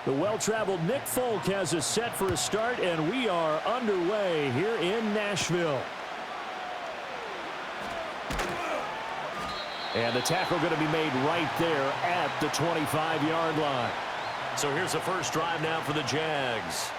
The well-traveled Nick Folk has us set for a start, and we are underway here in Nashville. And the tackle going to be made right there at the 25-yard line. So here's the first drive now for the Jags.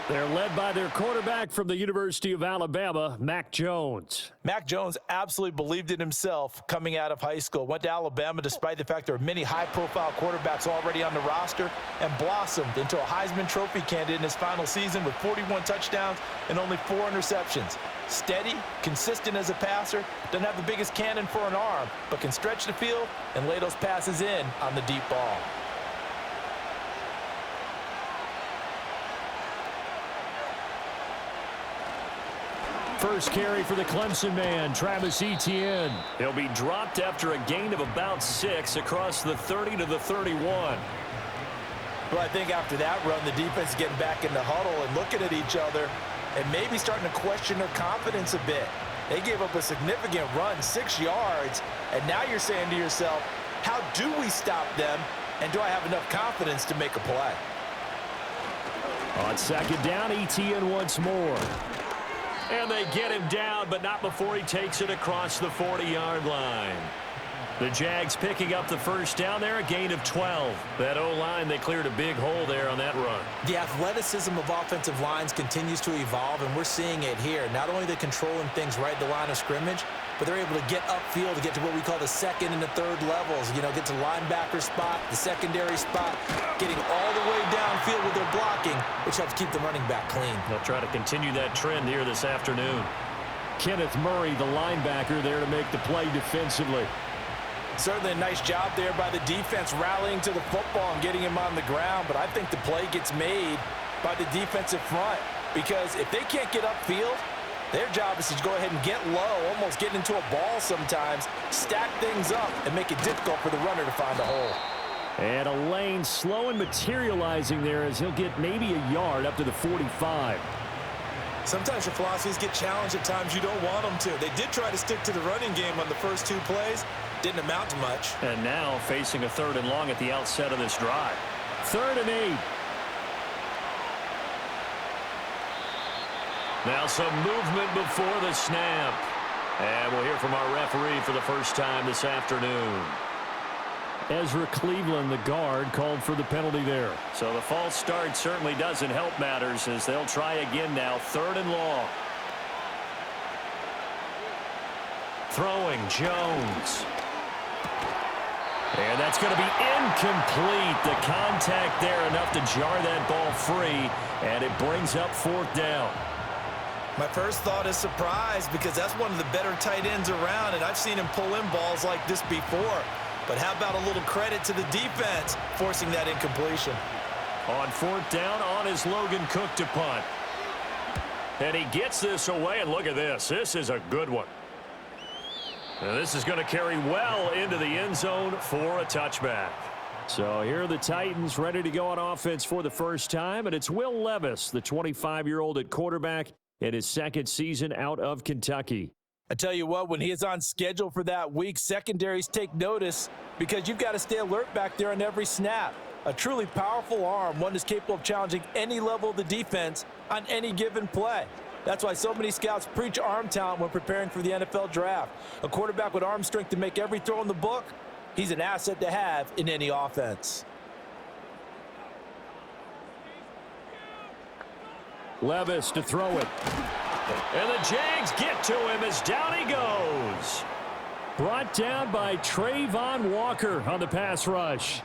They're led by their quarterback from the University of Alabama, Mac Jones. Mac Jones absolutely believed in himself coming out of high school. Went to Alabama despite the fact there are many high-profile quarterbacks already on the roster, and blossomed into a Heisman Trophy candidate in his final season with 41 touchdowns and only 4 interceptions. Steady, consistent as a passer, doesn't have the biggest cannon for an arm, but can stretch the field and lay those passes in on the deep ball. First carry for the Clemson man, Travis Etienne. He'll be dropped after a gain of about 6 across the 30 to the 31. Well, I think after that run, the defense is getting back in the huddle and looking at each other and maybe starting to question their confidence a bit. They gave up a significant run, 6 yards, and now you're saying to yourself, how do we stop them, and do I have enough confidence to make a play? On second down, Etienne once more. And they get him down, but not before he takes it across the 40-yard line. The Jags picking up the first down there, a gain of 12. That O-line, they cleared a big hole there on that run. The athleticism of offensive lines continues to evolve, and we're seeing it here. Not only are they controlling things right at the line of scrimmage, but they're able to get upfield to get to what we call the second and the third levels. You know, get to linebacker spot, the secondary spot, getting all the way downfield with their blocking, which helps keep the running back clean. They'll try to continue that trend here this afternoon. Kenneth Murray, the linebacker, there to make the play defensively. Certainly a nice job there by the defense rallying to the football and getting him on the ground, but I think the play gets made by the defensive front, because if they can't get upfield, their job is to go ahead and get low, almost get into a ball sometimes, stack things up, and make it difficult for the runner to find a hole. And a lane slow and materializing there as he'll get maybe a yard up to the 45. Sometimes your philosophies get challenged at times you don't want them to. They did try to stick to the running game on the first 2 plays. Didn't amount to much. And now facing a 3rd and long at the outset of this drive. 3rd and 8. Now some movement before the snap. And we'll hear from our referee for the first time this afternoon. Ezra Cleveland, the guard, called for the penalty there. So the false start certainly doesn't help matters as they'll try again now. 3rd and long. Throwing Jones. And that's going to be incomplete. The contact there enough to jar that ball free, and it brings up 4th down. My first thought is surprise, because that's one of the better tight ends around, and I've seen him pull in balls like this before. But how about a little credit to the defense forcing that incompletion? On 4th down, on is Logan Cook to punt. And he gets this away, and look at this. This is a good one. And this is going to carry well into the end zone for a touchback. So here are the Titans ready to go on offense for the first time, and it's Will Levis, the 25-year-old at quarterback, in his 2nd season out of Kentucky. I tell you what, when he is on schedule for that week, secondaries take notice because you've got to stay alert back there on every snap. A truly powerful arm, one that's capable of challenging any level of the defense on any given play. That's why so many scouts preach arm talent when preparing for the NFL draft. A quarterback with arm strength to make every throw in the book, he's an asset to have in any offense. Levis to throw it. And the Jags get to him as down he goes. Brought down by Trayvon Walker on the pass rush.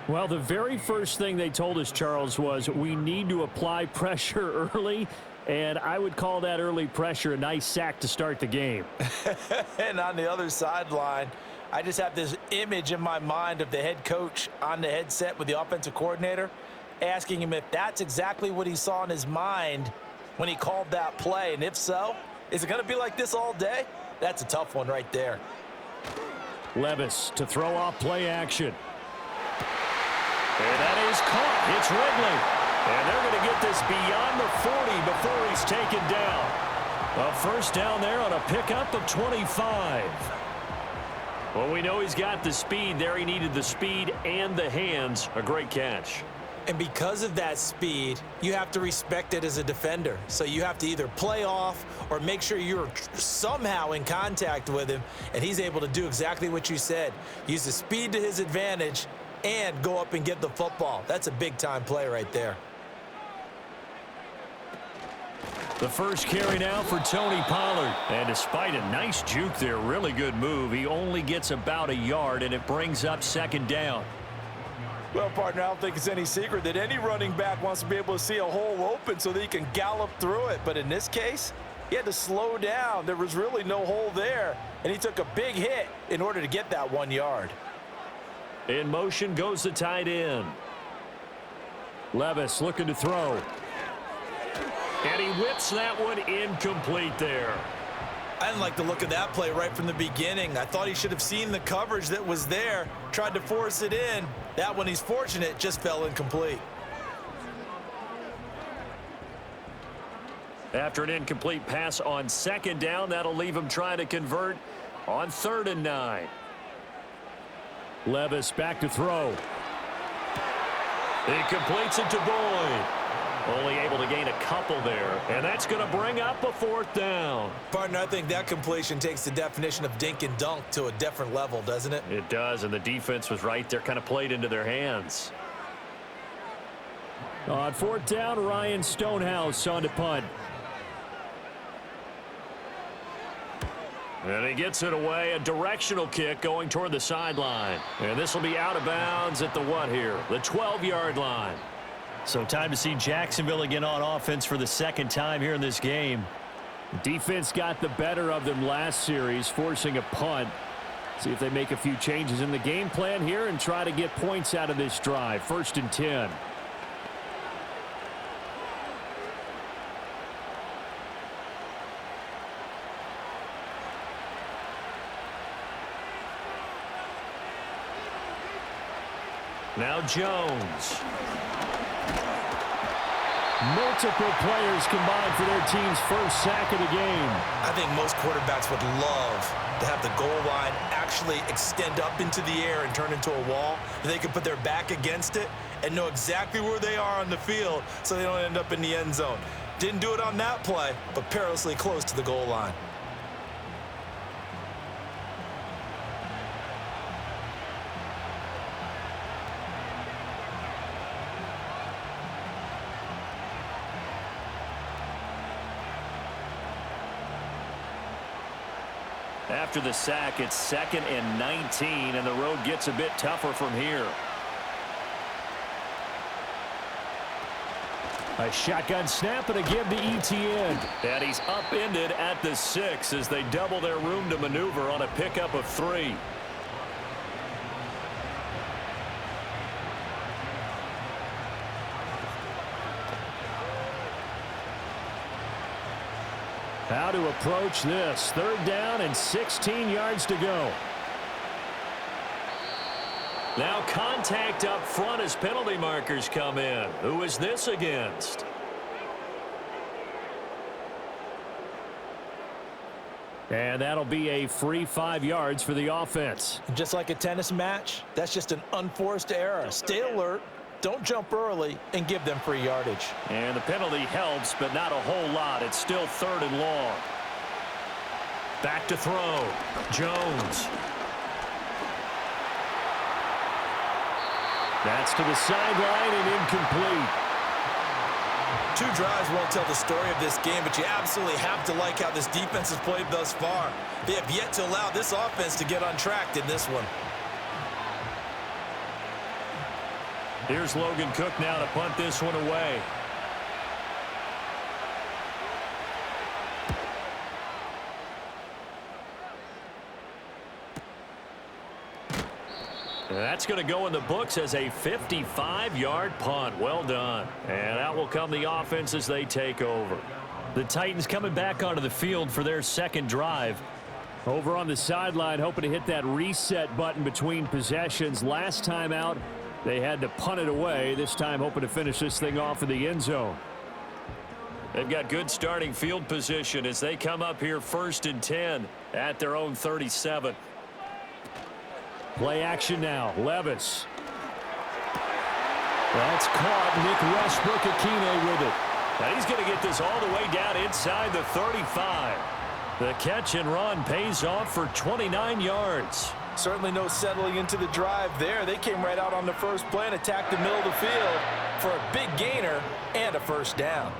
Well, the very first thing they told us, Charles, was we need to apply pressure early. And I would call that early pressure a nice sack to start the game. And on the other sideline, I just have this image in my mind of the head coach on the headset with the offensive coordinator, asking him if that's exactly what he saw in his mind when he called that play. And if so, is it going to be like this all day? That's a tough one right there. Levis to throw off play action. And that is caught. It's Ridley. And they're going to get this beyond the 40 before he's taken down. A first down there on a pickup of 25. Well, we know he's got the speed there. He needed the speed and the hands. A great catch. And because of that speed, you have to respect it as a defender. So you have to either play off or make sure you're somehow in contact with him, and he's able to do exactly what you said. Use the speed to his advantage and go up and get the football. That's a big-time play right there. The first carry now for Tony Pollard. And despite a nice juke there, really good move, he only gets about a yard, and it brings up second down. Well, partner, I don't think it's any secret that any running back wants to be able to see a hole open so that he can gallop through it. But in this case, he had to slow down. There was really no hole there, and he took a big hit in order to get that 1 yard. In motion goes the tight end. Levis looking to throw. And he whips that one incomplete there. I didn't like the look of that play right from the beginning. I thought he should have seen the coverage that was there, tried to force it in. That one, he's fortunate, just fell incomplete. After an incomplete pass on second down, that'll leave him trying to convert on 3rd and 9. Levis back to throw. He completes it to Boyd. Only able to gain a couple there, and that's going to bring up a 4th down. Partner, I think that completion takes the definition of dink and dunk to a different level, doesn't it? It does, and the defense was right there, kind of played into their hands. On 4th down, Ryan Stonehouse on to punt. And he gets it away, a directional kick going toward the sideline. And this will be out of bounds at the what here? The 12-yard line. So time to see Jacksonville again on offense for the second time here in this game. Defense got the better of them last series, forcing a punt. See if they make a few changes in the game plan here and try to get points out of this drive. 1st and 10. Now Jones. Multiple players combined for their team's first sack of the game. I think most quarterbacks would love to have the goal line actually extend up into the air and turn into a wall. They can put their back against it and know exactly where they are on the field so they don't end up in the end zone. Didn't do it on that play, but perilously close to the goal line. After the sack, it's 2nd and 19, and the road gets a bit tougher from here. A shotgun snap and a give to Etienne. And he's upended at the 6 as they double their room to maneuver on a pickup of 3. How to approach this. 3rd down and 16 yards to go. Now contact up front as penalty markers come in. Who is this against? And that'll be a free 5 yards for the offense. Just like a tennis match, that's just an unforced error. Stay alert, don't jump early, and give them free yardage. And the penalty helps, but not a whole lot. It's still 3rd and long. Back to throw. Jones. That's to the sideline and incomplete. 2 drives won't tell the story of this game, but you absolutely have to like how this defense has played thus far. They have yet to allow this offense to get on track in this one. Here's Logan Cook now to punt this one away. And that's going to go in the books as a 55-yard punt. Well done. And out will come the offense as they take over. The Titans coming back onto the field for their second drive. Over on the sideline, hoping to hit that reset button between possessions. Last time out, they had to punt it away. This time hoping to finish this thing off in the end zone. They've got good starting field position as they come up here 1st and 10 at their own 37. Play action now. Levis. That's caught. Nick Westbrook-Akine with it. And he's going to get this all the way down inside the 35. The catch and run pays off for 29 yards. Certainly no settling into the drive there. They came right out on the first play and attacked the middle of the field for a big gainer and a first down.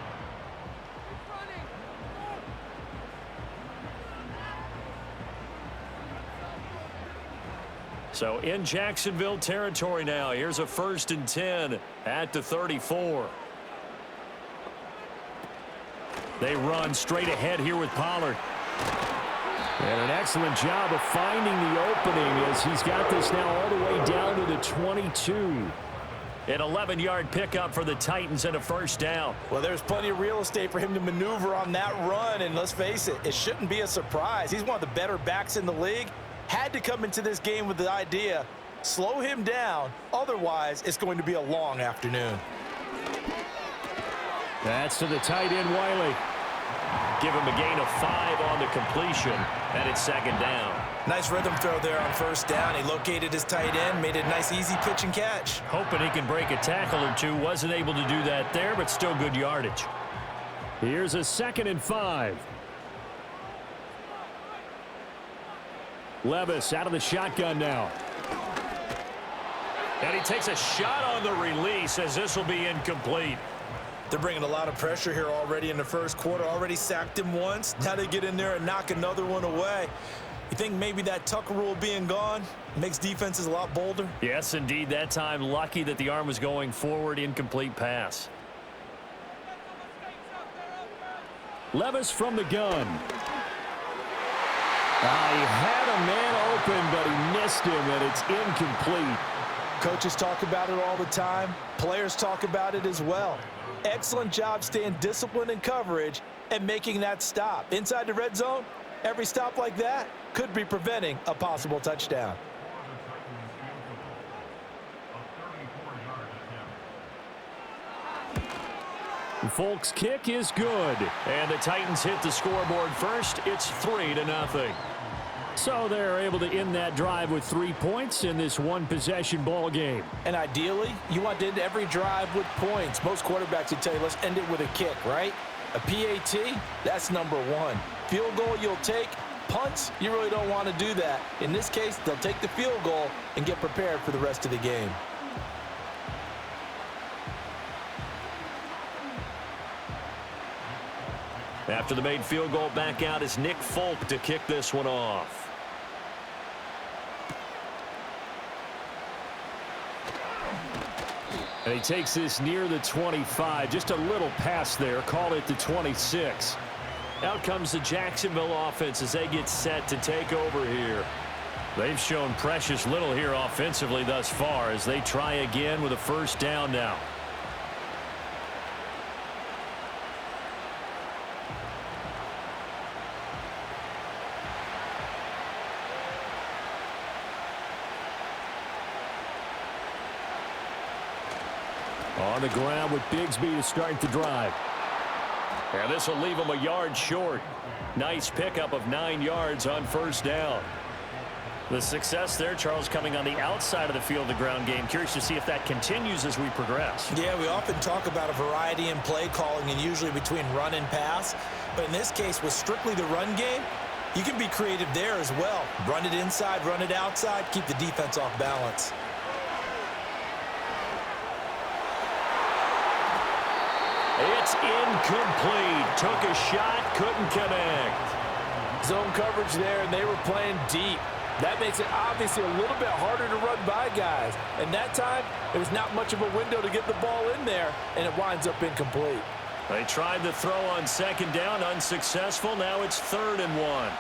So in Jacksonville territory now. Here's a 1st and 10 at the 34. They run straight ahead here with Pollard. And an excellent job of finding the opening as he's got this now all the way down to the 22. An 11-yard pickup for the Titans and a first down. Well, there's plenty of real estate for him to maneuver on that run, and let's face it, it shouldn't be a surprise. He's one of the better backs in the league. Had to come into this game with the idea, slow him down, otherwise it's going to be a long afternoon. That's to the tight end, Wiley. Give him a gain of 5 on the completion, and it's 2nd down. Nice rhythm throw there on first down. He located his tight end, made it a nice easy pitch and catch. Hoping he can break a tackle or two. Wasn't able to do that there, but still good yardage. Here's a 2nd and 5. Levis out of the shotgun now. And he takes a shot on the release as this will be incomplete. They're bringing a lot of pressure here already in the first quarter. Already sacked him once. Now they get in there and knock another one away. You think maybe that Tucker rule being gone makes defenses a lot bolder? Yes, indeed. That time lucky that the arm was going forward. Incomplete pass. Levis from the gun. He had a man open, but he missed him, and it's incomplete. Coaches talk about it all the time. Players talk about it as well. Excellent job staying disciplined in coverage and making that stop. Inside the red zone, every stop like that could be preventing a possible touchdown. Folk's kick is good. And the Titans hit the scoreboard first. It's 3-0. So they're able to end that drive with 3 points in this one-possession ball game. And ideally, you want to end every drive with points. Most quarterbacks would tell you, let's end it with a kick, right? A PAT, that's number 1. Field goal you'll take. Punts, you really don't want to do that. In this case, they'll take the field goal and get prepared for the rest of the game. After the made field goal, back out is Nick Folk to kick this one off. And he takes this near the 25. Just a little pass there. Call it the 26. Out comes the Jacksonville offense as they get set to take over here. They've shown precious little here offensively thus far as they try again with a first down now. On the ground with Bigsby to start the drive. And this will leave him a yard short. Nice pickup of 9 yards on first down. The success there, Charles, coming on the outside of the field, the ground game. Curious to see if that continues as we progress. Yeah, we often talk about a variety in play calling and usually between run and pass. But in this case, with strictly the run game, you can be creative there as well. Run it inside, run it outside, keep the defense off balance. It's incomplete. Took a shot, couldn't connect. Zone coverage there, and they were playing deep. That makes it obviously a little bit harder to run by guys. And that time, there was not much of a window to get the ball in there, and it winds up incomplete. They tried the throw on second down, unsuccessful. Now it's 3rd and 1.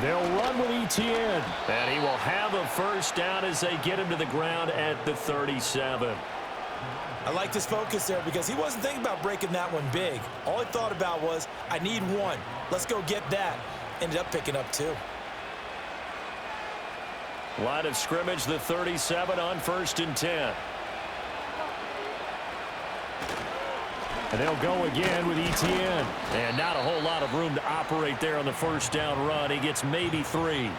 They'll run with Etienne. And he will have a first down as they get him to the ground at the 37. I like this focus there because he wasn't thinking about breaking that one big. All he thought about was, I need 1. Let's go get that. Ended up picking up 2. Line of scrimmage, the 37 on 1st and 10. And they'll go again with Etienne. And not a whole lot of room to operate there on the first down run. He gets maybe 3.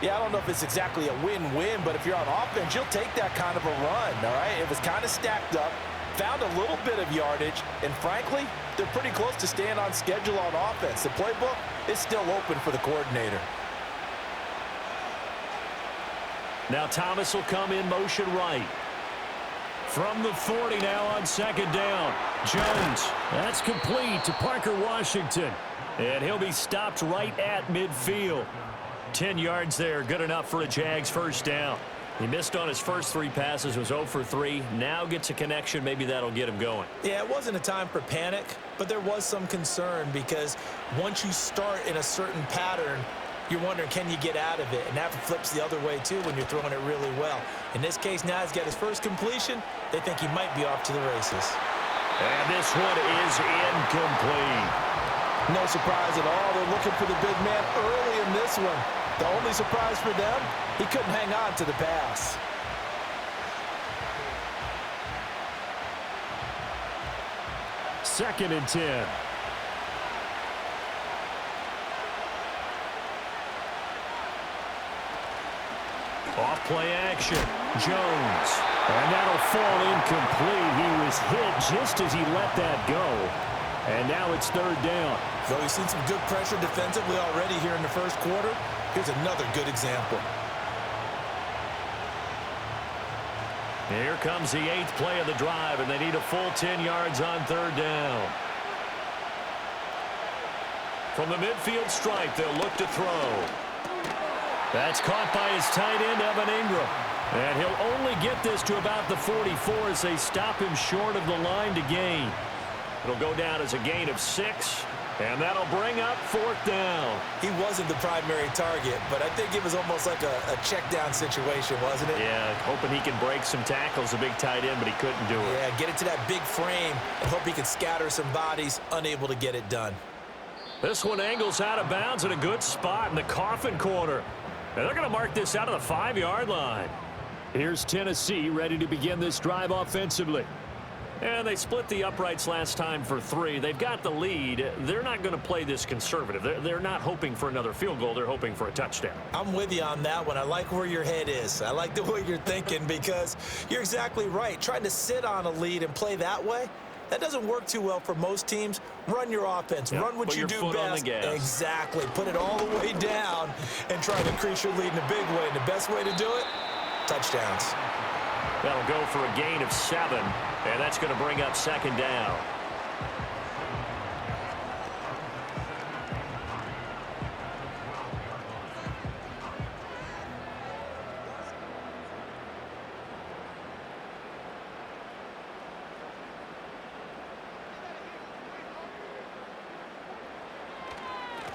Yeah, I don't know if it's exactly a win-win, but if you're on offense, you'll take that kind of a run, all right? It was kind of stacked up, found a little bit of yardage, and frankly, they're pretty close to staying on schedule on offense. The playbook is still open for the coordinator. Now Thomas will come in motion right. From the 40 now on second down. Jones, that's complete to Parker Washington. And he'll be stopped right at midfield. 10 yards there, good enough for a Jags first down. He missed on his first 3 passes, was 0 for 3. Now gets a connection, maybe that'll get him going. Yeah, it wasn't a time for panic, but there was some concern because once you start in a certain pattern, you're wondering, can you get out of it? And that flips the other way, too, when you're throwing it really well. In this case, now he's got his first completion. They think he might be off to the races. And this one is incomplete. No surprise at all. They're looking for the big man early in this one. The only surprise for them, he couldn't hang on to the pass. Second and 10. Off play action. Jones. And that'll fall incomplete. He was hit just as he let that go. And now it's third down. So we've seen some good pressure defensively already here in the first quarter. Here's another good example. Here comes the 8th play of the drive, and they need a full 10 yards on third down. From the midfield stripe, they'll look to throw. That's caught by his tight end, Evan Ingram. And he'll only get this to about the 44 as they stop him short of the line to gain. It'll go down as a gain of 6, and that'll bring up 4th down. He wasn't the primary target, but I think it was almost like a check down situation, wasn't it? Yeah, hoping he can break some tackles, a big tight end, but he couldn't do it. Yeah, get it to that big frame and hope he can scatter some bodies, unable to get it done. This one angles out of bounds in a good spot in the coffin corner. And they're going to mark this out of the 5-yard line. Here's Tennessee ready to begin this drive offensively. And they split the uprights last time for 3. They've got the lead. They're not going to play this conservative. They're not hoping for another field goal. They're hoping for a touchdown. I'm with you on that one. I like where your head is. I like the way you're thinking because you're exactly right. Trying to sit on a lead and play that way, that doesn't work too well for most teams. Run your offense. Yep. Run what Put you your do foot on the best. gas. Exactly. Put it all the way down and try to increase your lead in a big way. And the best way to do it, touchdowns. That'll go for a gain of 7, and that's going to bring up second down.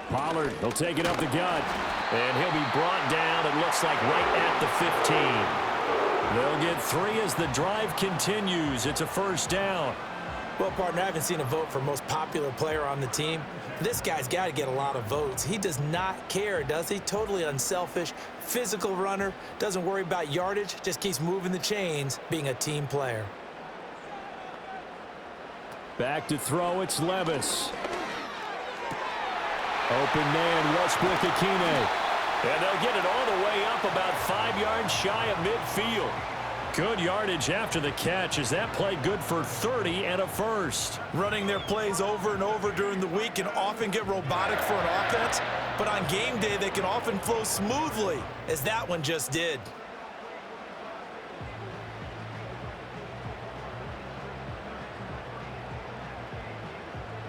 Pollard, he'll take it up the gut, and he'll be brought down, it looks like right at the 15. They'll get 3 as the drive continues. It's a first down. Well, partner, I haven't seen a vote for most popular player on the team. This guy's got to get a lot of votes. He does not care, does he? Totally unselfish, physical runner, doesn't worry about yardage, just keeps moving the chains, being a team player. Back to throw, it's Levis. Open man, Westbrook-Akine. And they'll get it all the way up about 5 yards shy of midfield. Good yardage after the catch. Is that play good for 30 and a first? Running their plays over and over during the week can often get robotic for an offense, but on game day they can often flow smoothly, as that one just did.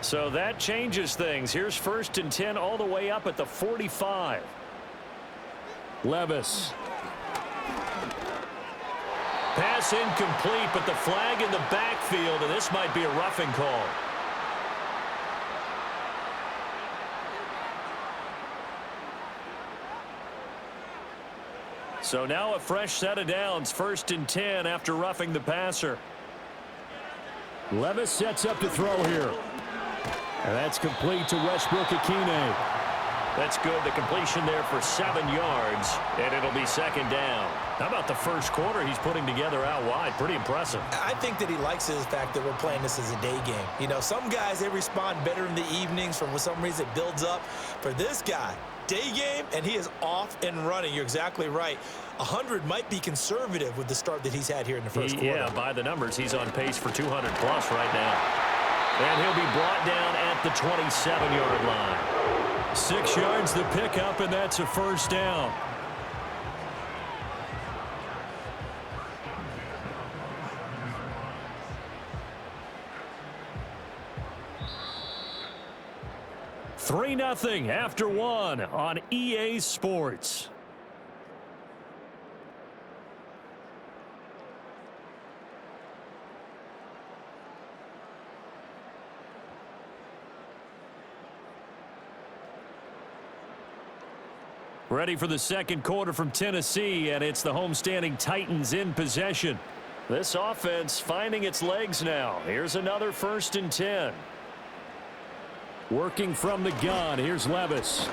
So that changes things. Here's 1st and 10 all the way up at the 45. Levis. Pass incomplete, but the flag in the backfield, and this might be a roughing call. So now a fresh set of downs, 1st and 10 after roughing the passer. Levis sets up to throw here. And that's complete to Westbrook-Akine. That's good. The completion there for 7 yards, and it'll be second down. How about the first quarter he's putting together out wide? Pretty impressive. I think that he likes the fact that we're playing this as a day game. You know, some guys, they respond better in the evenings. For some reason, it builds up. For this guy, day game, and he is off and running. You're exactly right. 100 might be conservative with the start that he's had here in the first quarter. Yeah, by the numbers, he's on pace for 200-plus right now. And he'll be brought down at the 27-yard line. 6 yards the pickup, and that's a first down. Three 0 after one on EA Sports. Ready for the second quarter from Tennessee, and it's the homestanding Titans in possession. This offense finding its legs now. Here's another 1st and 10. Working from the gun, here's Levis.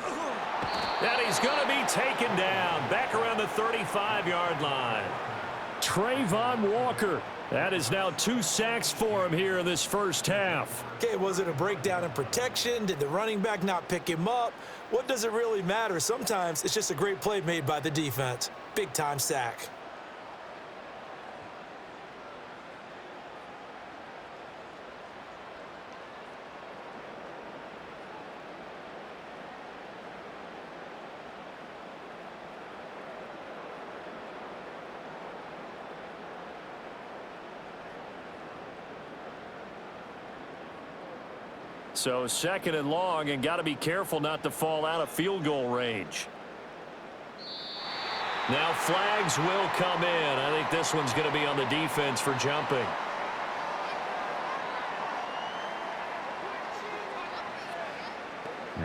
And he's going to be taken down back around the 35-yard line. Trayvon Walker. That is now 2 sacks for him here in this first half. Okay, was it a breakdown in protection? Did the running back not pick him up? What does it really matter? Sometimes it's just a great play made by the defense. Big-time sack. So 2nd and long, and got to be careful not to fall out of field goal range. Now flags will come in. I think this one's going to be on the defense for jumping.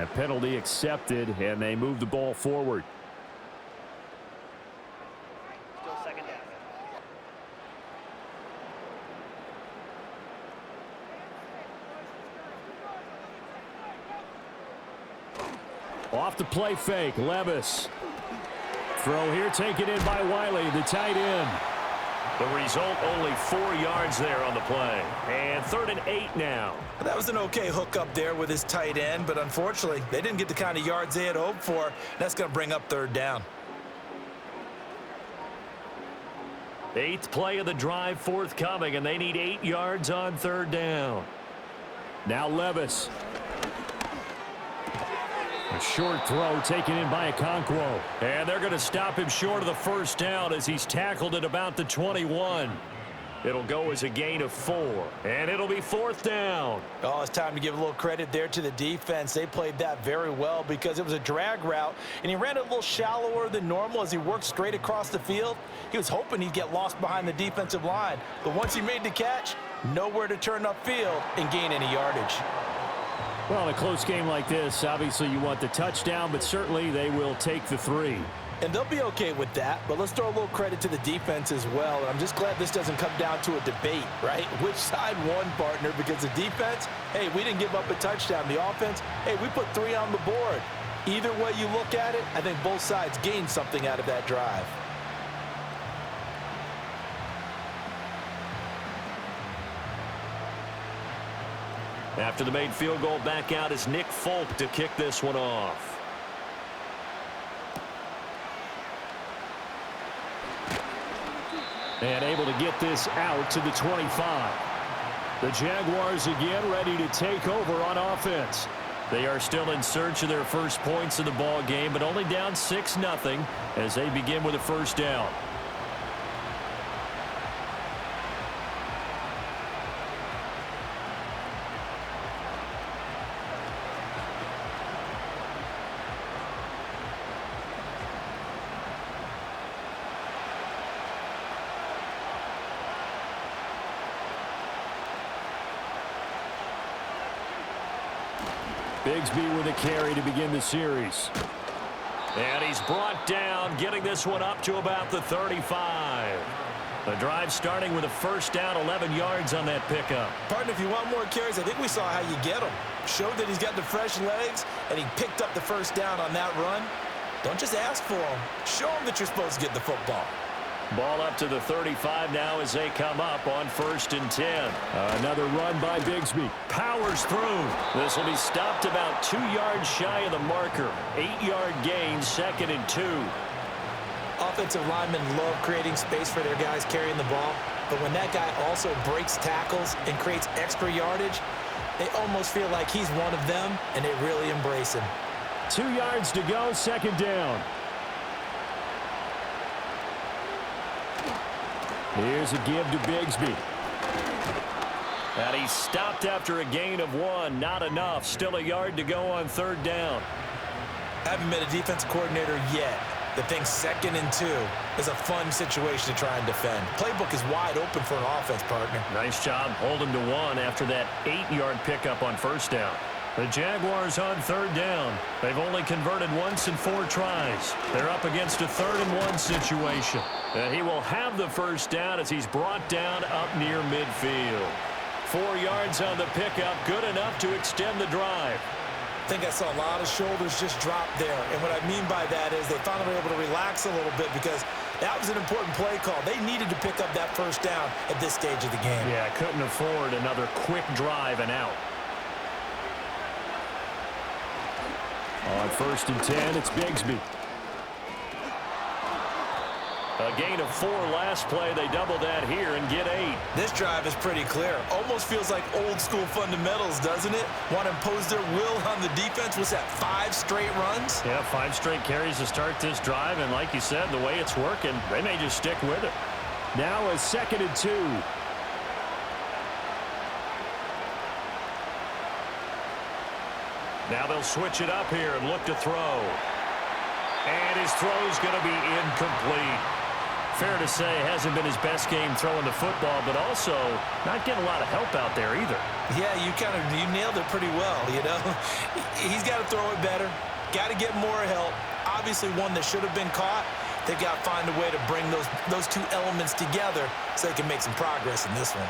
A penalty accepted, and they move the ball forward. Off the play fake, Levis. Throw here taken in by Wiley, the tight end. The result, only 4 yards there on the play. And 3rd and 8 now. That was an okay hook up there with his tight end, but unfortunately, they didn't get the kind of yards they had hoped for. That's going to bring up 3rd down. 8th play of the drive forthcoming, and they need 8 yards on 3rd down. Now Levis. A short throw taken in by Okonkwo. And they're going to stop him short of the first down as he's tackled at about the 21. It'll go as a gain of 4. And it'll be 4th down. Oh, it's time to give a little credit there to the defense. They played that very well because it was a drag route, and he ran it a little shallower than normal as he worked straight across the field. He was hoping he'd get lost behind the defensive line. But once he made the catch, nowhere to turn upfield and gain any yardage. Well, in a close game like this, obviously you want the touchdown, but certainly they will take the 3. And they'll be okay with that, but let's throw a little credit to the defense as well. And I'm just glad this doesn't come down to a debate, right? Which side won, partner? Because the defense, hey, we didn't give up a touchdown. The offense, hey, we put 3 on the board. Either way you look at it, I think both sides gained something out of that drive. After the made field goal, back out is Nick Folk to kick this one off. And able to get this out to the 25. The Jaguars again ready to take over on offense. They are still in search of their first points in the ball game, but only down 6-0 as they begin with a first down. Bigsby with a carry to begin the series. And he's brought down, getting this one up to about the 35. The drive starting with a first down, 11 yards on that pickup. Partner, if you want more carries, I think we saw how you get them. Showed that he's got the fresh legs, and he picked up the first down on that run. Don't just ask for them. Show them that you're supposed to get the football. Ball up to the 35 now as they come up on 1st and 10. Another run by Bigsby. Powers through. This will be stopped about 2 yards shy of the marker. 8-yard gain, 2nd and 2. Offensive linemen love creating space for their guys carrying the ball, but when that guy also breaks tackles and creates extra yardage, they almost feel like he's one of them, and they really embrace him. 2 yards to go, 2nd down. Here's a give to Bigsby. And he's stopped after a gain of 1. Not enough. Still a yard to go on 3rd down. Haven't been a defensive coordinator yet that thinks 2nd and 2 is a fun situation to try and defend. Playbook is wide open for an offense, partner. Nice job holding to 1 after that 8-yard pickup on 1st down. The Jaguars on 3rd down. They've only converted once in 4 tries. They're up against a 3rd and 1 situation. And he will have the 1st down as he's brought down up near midfield. 4 yards on the pickup, good enough to extend the drive. I think I saw a lot of shoulders just drop there. And what I mean by that is they finally were able to relax a little bit because that was an important play call. They needed to pick up that 1st down at this stage of the game. Yeah, couldn't afford another quick drive and out. On 1st and 10, it's Bigsby. A gain of 4 last play. They double that here and get 8. This drive is pretty clear. Almost feels like old school fundamentals, doesn't it? Want to impose their will on the defense. Was that 5 straight runs? Yeah, 5 straight carries to start this drive. And like you said, the way it's working, they may just stick with it. Now a 2nd and 2. Now they'll switch it up here and look to throw. And his throw's going to be incomplete. Fair to say, hasn't been his best game throwing the football, but also not getting a lot of help out there either. Yeah, you nailed it pretty well, you know. He's got to throw it better. Got to get more help. Obviously one that should have been caught. They've got to find a way to bring those 2 elements together so they can make some progress in this one.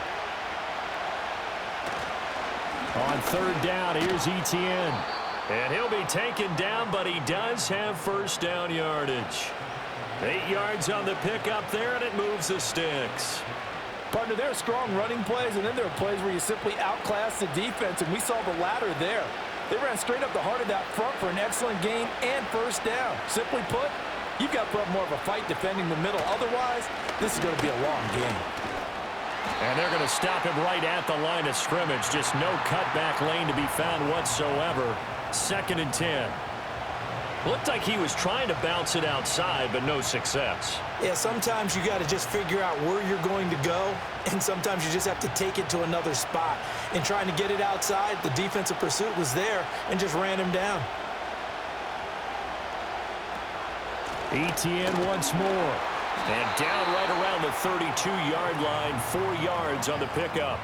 On 3rd down, here's Etienne. And he'll be taken down, but he does have 1st down yardage. 8 yards on the pickup there, and it moves the sticks. Partner, there are strong running plays, and then there are plays where you simply outclass the defense, and we saw the latter there. They ran straight up the heart of that front for an excellent gain and 1st down. Simply put, you've got to put up more of a fight defending the middle. Otherwise, this is going to be a long game. And they're going to stop him right at the line of scrimmage. Just no cutback lane to be found whatsoever. 2nd and 10. Looked like he was trying to bounce it outside, but no success. Yeah, sometimes you got to just figure out where you're going to go, and sometimes you just have to take it to another spot. In trying to get it outside, the defensive pursuit was there and just ran him down. Etienne once more. And down right around the 32-yard line, 4 yards on the pickup.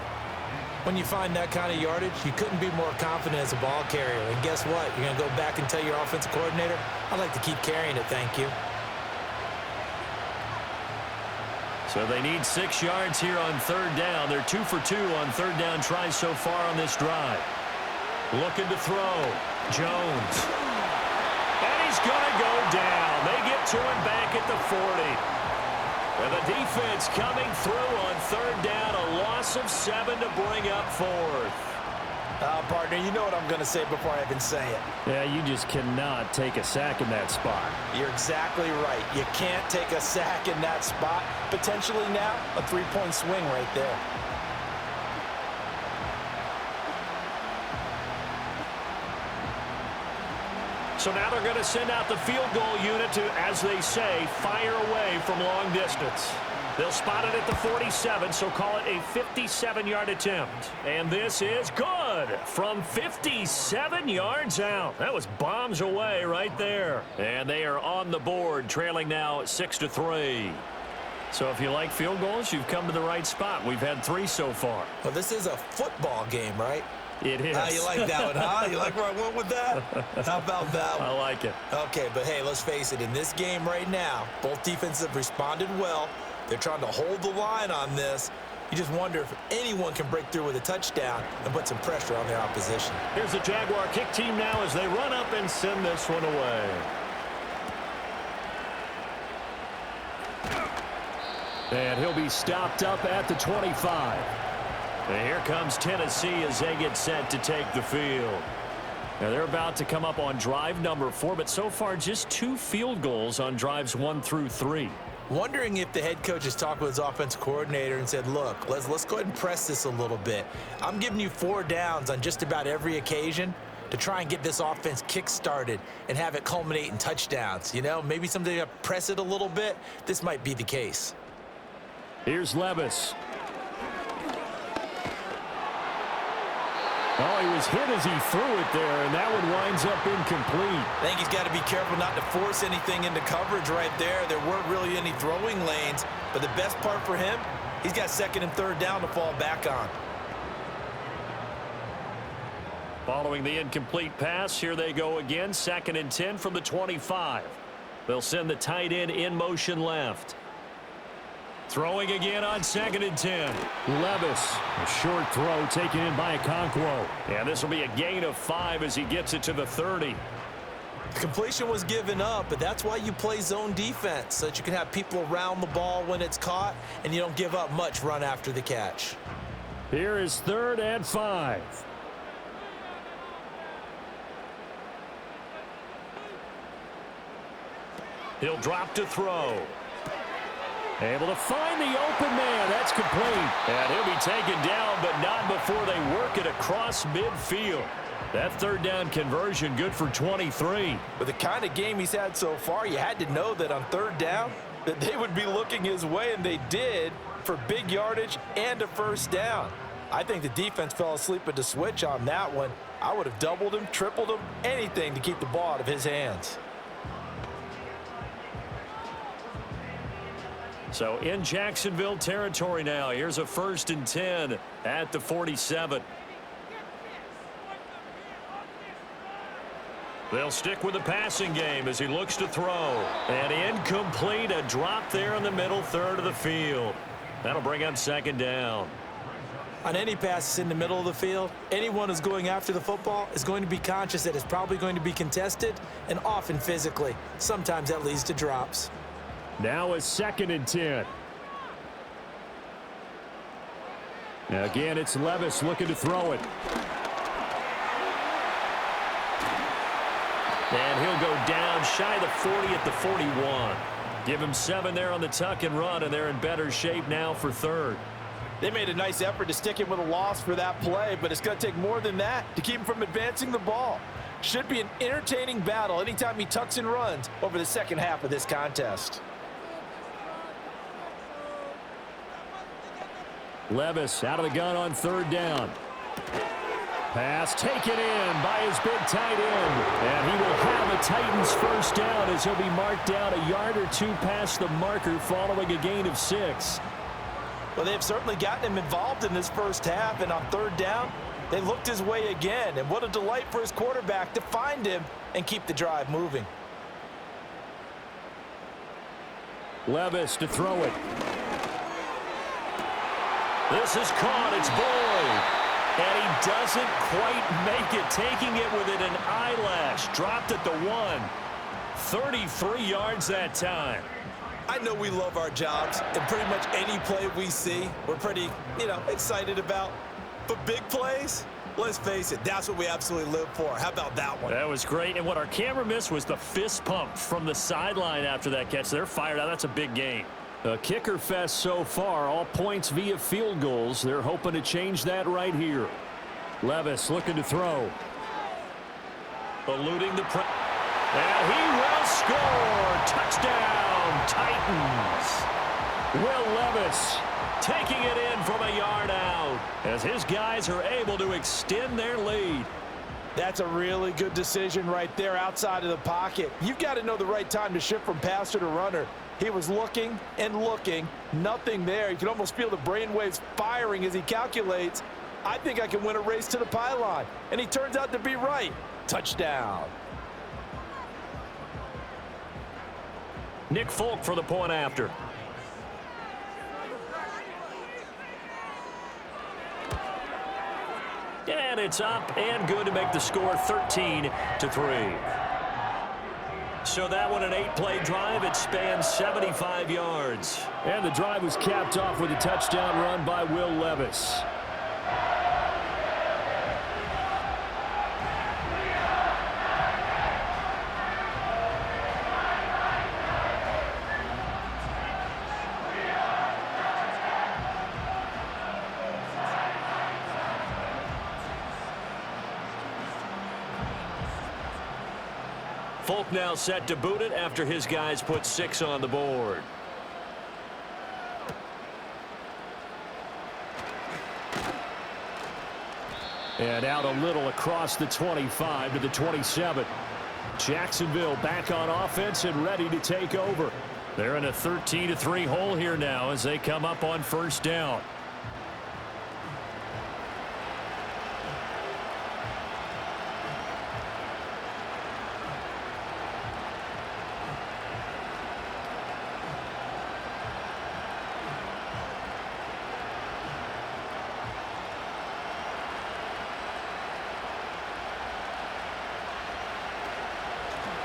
When you find that kind of yardage, you couldn't be more confident as a ball carrier. And guess what? You're going to go back and tell your offensive coordinator, I'd like to keep carrying it, thank you. So they need 6 yards here on 3rd down. They're 2 for 2 on 3rd down tries so far on this drive. Looking to throw. Jones. And he's going to go down. They get to him back at the 40. And the defense coming through on 3rd down, a loss of 7 to bring up 4th. Partner, you know what I'm going to say before I even say it. Yeah, you just cannot take a sack in that spot. You're exactly right. You can't take a sack in that spot. Potentially now, a 3-point swing right there. So now they're going to send out the field goal unit to, as they say, fire away from long distance. They'll spot it at the 47, so call it a 57-yard attempt. And this is good from 57 yards out. That was bombs away right there. And they are on the board, trailing now 6-3. So if you like field goals, you've come to the right spot. We've had 3 so far. Well, this is a football game, right? It is. You like that one, huh? You like where I went with that? How about that one? I like it. Okay, but hey, let's face it. In this game right now, both defenses have responded well. They're trying to hold the line on this. You just wonder if anyone can break through with a touchdown and put some pressure on their opposition. Here's the Jaguar kick team now as they run up and send this one away. And he'll be stopped up at the 25. And here comes Tennessee as they get set to take the field. Now they're about to come up on drive number 4, but so far just 2 field goals on drives 1 through 3. Wondering if the head coach has talked with his offense coordinator and said, look, let's go ahead and press this a little bit. I'm giving you 4 downs on just about every occasion to try and get this offense kick-started and have it culminate in touchdowns. You know, maybe someday to press it a little bit. This might be the case. Here's Levis. Oh, he was hit as he threw it there, and that one winds up incomplete. I think he's got to be careful not to force anything into coverage right there. There weren't really any throwing lanes, but the best part for him, he's got 2nd and 3rd down to fall back on. Following the incomplete pass, here they go again, 2nd and 10 from the 25. They'll send the tight end in motion left. Throwing again on 2nd and 10. Levis, a short throw taken in by Okonkwo. And this will be a gain of 5 as he gets it to the 30. The completion was given up, but that's why you play zone defense, so that you can have people around the ball when it's caught, and you don't give up much run after the catch. Here is 3rd and 5. He'll drop to throw. Able to find the open man. That's complete. And he'll be taken down, but not before they work it across midfield. That 3rd down conversion good for 23. With the kind of game he's had so far, you had to know that on 3rd down that they would be looking his way, and they did, for big yardage and a 1st down. I think the defense fell asleep at the switch on that one. I would have doubled him, tripled him, anything to keep the ball out of his hands. So in Jacksonville territory now. Here's a 1st and 10 at the 47. They'll stick with the passing game as he looks to throw. And incomplete, a drop there in the middle 3rd of the field. That'll bring up 2nd down. On any passes in the middle of the field, anyone who's going after the football is going to be conscious that it's probably going to be contested, and often physically. Sometimes that leads to drops. Now a 2nd and 10. Again, it's Levis looking to throw it. And he'll go down shy of the 40 at the 41. Give him 7 there on the tuck and run, and they're in better shape now for 3rd. They made a nice effort to stick him with a loss for that play, but it's going to take more than that to keep him from advancing the ball. Should be an entertaining battle anytime he tucks and runs over the second half of this contest. Levis out of the gun on 3rd down. Pass taken in by his big tight end. And he will have a Titans 1st down as he'll be marked down a yard or 2 past the marker following a gain of 6. Well, they've certainly gotten him involved in this 1st half, and on 3rd down, they looked his way again. And what a delight for his quarterback to find him and keep the drive moving. Levis to throw it. This is caught. It's Boyd. And he doesn't quite make it, taking it within an eyelash. Dropped at the 1. 33 yards that time. I know we love our jobs, and pretty much any play we see, we're pretty, excited about. But big plays, let's face it, that's what we absolutely live for. How about that one? That was great. And what our camera missed was the fist pump from the sideline after that catch. They're fired out. That's a big game. A kicker fest so far, all points via field goals. They're hoping to change that right here. Levis looking to throw. Eluding the press. And he will score. Touchdown, Titans. Will Levis taking it in from a yard out as his guys are able to extend their lead. That's a really good decision right there outside of the pocket. You've got to know the right time to shift from passer to runner. He was looking and looking, nothing there. You can almost feel the brainwaves firing as he calculates, I think I can win a race to the pylon. And he turns out to be right. Touchdown. Nick Folk for the point after. And it's up and good to make the score 13-3. So that one, an 8-play drive. It spans 75 yards. And the drive was capped off with a touchdown run by Will Levis. Folk now set to boot it after his guys put 6 on the board. And out a little across the 25 to the 27. Jacksonville back on offense and ready to take over. They're in a 13-3 hole here now as they come up on first down.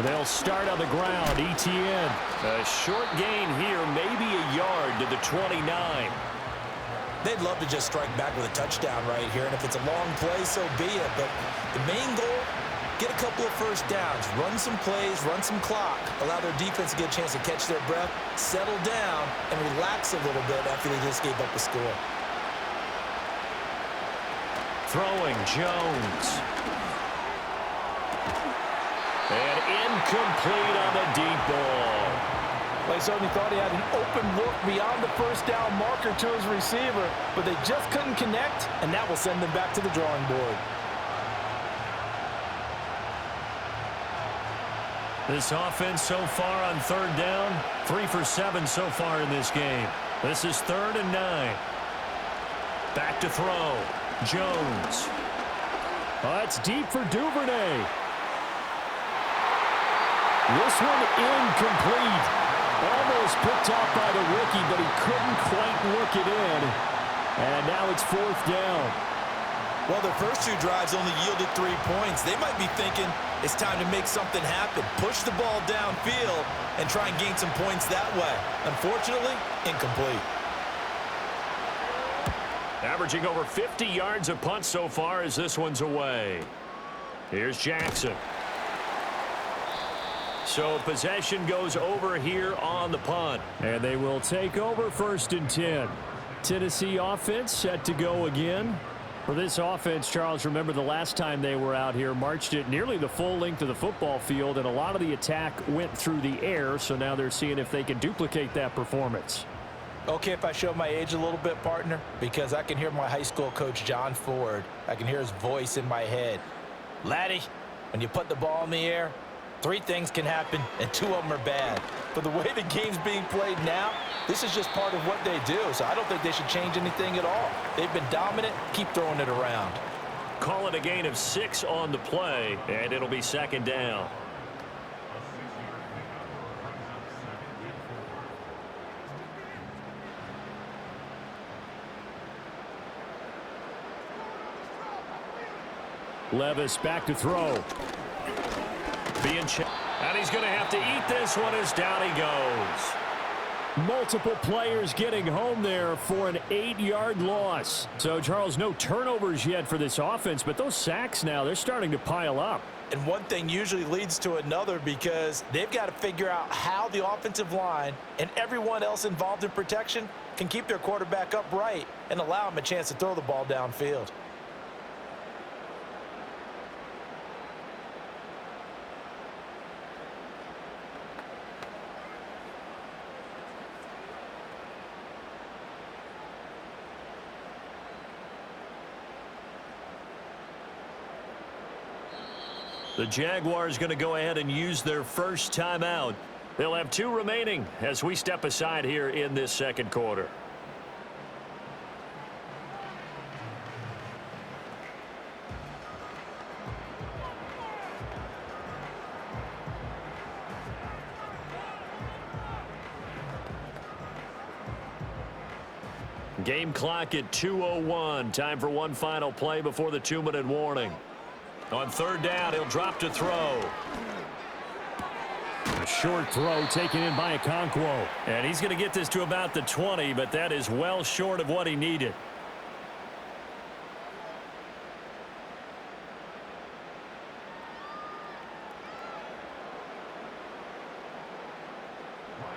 They'll start on the ground. ETN. A short gain here, maybe a yard to the 29. They'd love to just strike back with a touchdown right here, and if it's a long play, so be it. But the main goal, get a couple of first downs, run some plays, run some clock, allow their defense to get a chance to catch their breath, settle down, and relax a little bit after they just gave up a score. Throwing Jones. And incomplete on the deep ball. They certainly thought he had an open look beyond the first down marker to his receiver, but they just couldn't connect, and that will send them back to the drawing board. This offense so far on third down, 3 for 7 so far in this game. This is 3rd and 9. Back to throw. Jones. It's deep for Duvernay. This one incomplete. Almost picked off by the rookie, but he couldn't quite work it in. And now it's 4th down. Well, their first 2 drives only yielded 3 points. They might be thinking it's time to make something happen. Push the ball downfield and try and gain some points that way. Unfortunately, incomplete. Averaging over 50 yards a punt so far as this one's away. Here's Jackson. So possession goes over here on the punt. And they will take over 1st and 10. Tennessee offense set to go again. For this offense, Charles, remember the last time they were out here, marched it nearly the full length of the football field, and a lot of the attack went through the air, so now they're seeing if they can duplicate that performance. Okay, if I show my age a little bit, partner, because I can hear my high school coach, John Ford. I can hear his voice in my head. Laddie, when you put the ball in the air, 3 things can happen, and 2 of them are bad. But the way the game's being played now, this is just part of what they do, so I don't think they should change anything at all. They've been dominant. Keep throwing it around. Call it a gain of 6 on the play, and it'll be 2nd down. Levis back to throw. And he's going to have to eat this one as down he goes. Multiple players getting home there for an 8-yard loss. So, Charles, no turnovers yet for this offense, but those sacks now, they're starting to pile up. And one thing usually leads to another because they've got to figure out how the offensive line and everyone else involved in protection can keep their quarterback upright and allow him a chance to throw the ball downfield. The Jaguars going to go ahead and use their first timeout. They'll have 2 remaining as we step aside here in this 2nd quarter. Game clock at 2:01. Time for one final play before the 2-minute warning. On 3rd down, he'll drop to throw. short throw taken in by Okonkwo. And he's going to get this to about the 20, but that is well short of what he needed.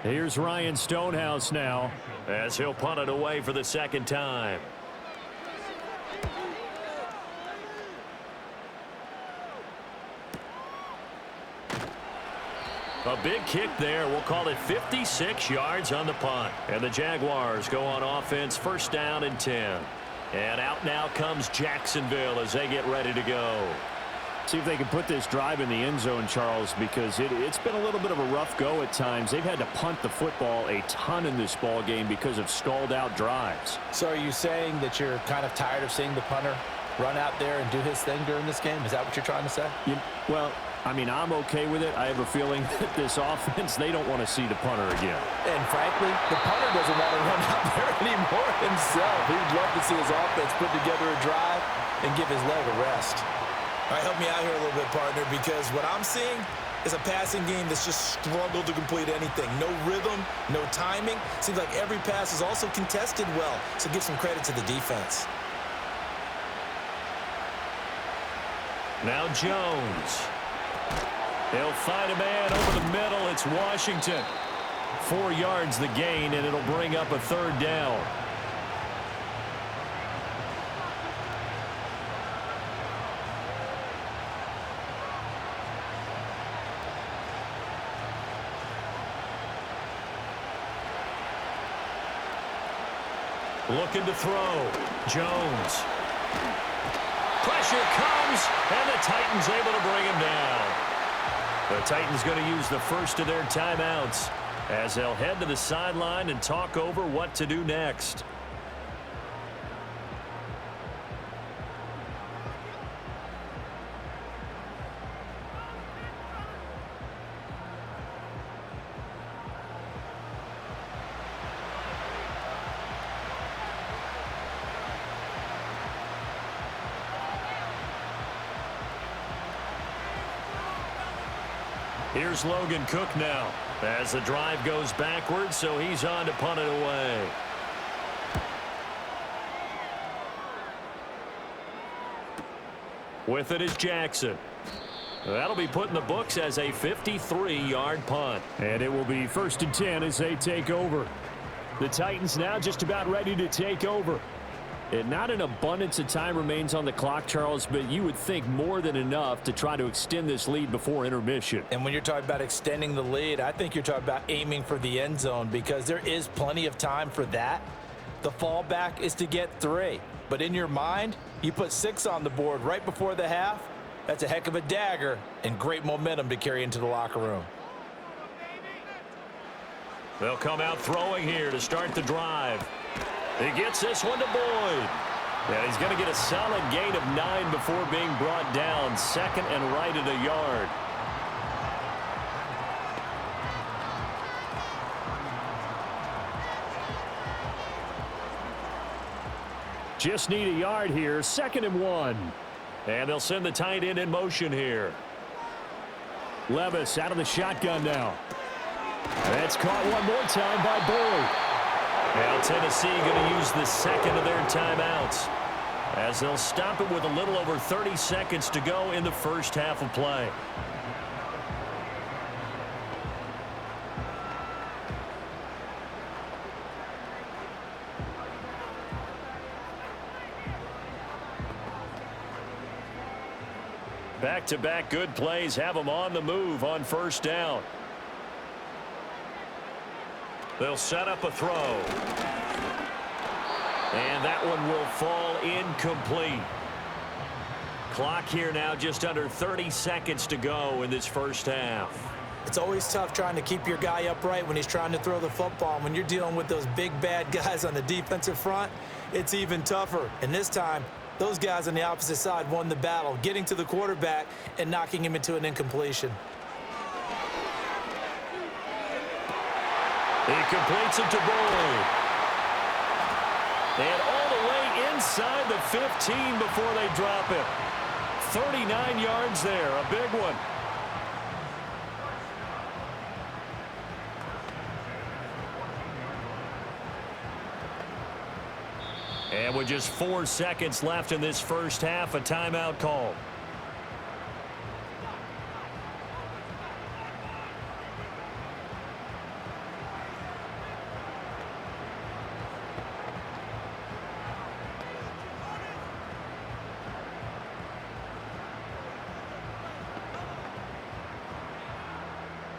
Here's Ryan Stonehouse now, as he'll punt it away for the second time. A big kick there. We'll call it 56 yards on the punt. And the Jaguars go on offense, first down and 10. And out now comes Jacksonville as they get ready to go. See if they can put this drive in the end zone, Charles, because it's been a little bit of a rough go at times. They've had to punt the football a ton in this ball game because of stalled-out drives. So are you saying that you're kind of tired of seeing the punter run out there and do his thing during this game? Is that what you're trying to say? Well, I mean, I'm okay with it. I have a feeling that this offense, they don't want to see the punter again. And frankly, the punter doesn't want to run out there anymore himself. He'd love to see his offense put together a drive and give his leg a rest. All right, help me out here a little bit, partner, because what I'm seeing is a passing game that's just struggled to complete anything. No rhythm, no timing. Seems like every pass is also contested well, so give some credit to the defense. Now Jones. He'll find a man over the middle. It's Washington. 4 yards the gain, and it'll bring up a third down. Looking to throw. Jones. Pressure comes, and the Titans able to bring him down. The Titans going to use the first of their timeouts as they'll head to the sideline and talk over what to do next. Here's Logan Cook now as the drive goes backwards, so he's on to punt it away. With it is Jackson. That'll be put in the books as a 53-yard punt. And it will be first and 10 as they take over. The Titans now just about ready to take over. And not an abundance of time remains on the clock, Charles, but you would think more than enough to try to extend this lead before intermission. And when you're talking about extending the lead, I think you're talking about aiming for the end zone because there is plenty of time for that. The fallback is to get 3. But in your mind, you put 6 on the board right before the half. That's a heck of a dagger and great momentum to carry into the locker room. They'll come out throwing here to start the drive. He gets this one to Boyd. And he's going to get a solid gain of 9 before being brought down. Second and right at a yard. Just need a yard here. Second and 1. And they'll send the tight end in motion here. Levis out of the shotgun now. That's caught one more time by Boyd. Now Tennessee going to use the second of their timeouts as they'll stop it with a little over 30 seconds to go in the first half of play. Back-to-back good plays have them on the move on first down. They'll set up a throw. And that one will fall incomplete. Clock here now just under 30 seconds to go in this first half. It's always tough trying to keep your guy upright when he's trying to throw the football. When you're dealing with those big bad guys on the defensive front, it's even tougher. And this time, those guys on the opposite side won the battle, getting to the quarterback and knocking him into an incompletion. He completes it to Boyd. And all the way inside the 15 before they drop it. 39 yards there, a big one. And with just 4 seconds left in this first half, a timeout called.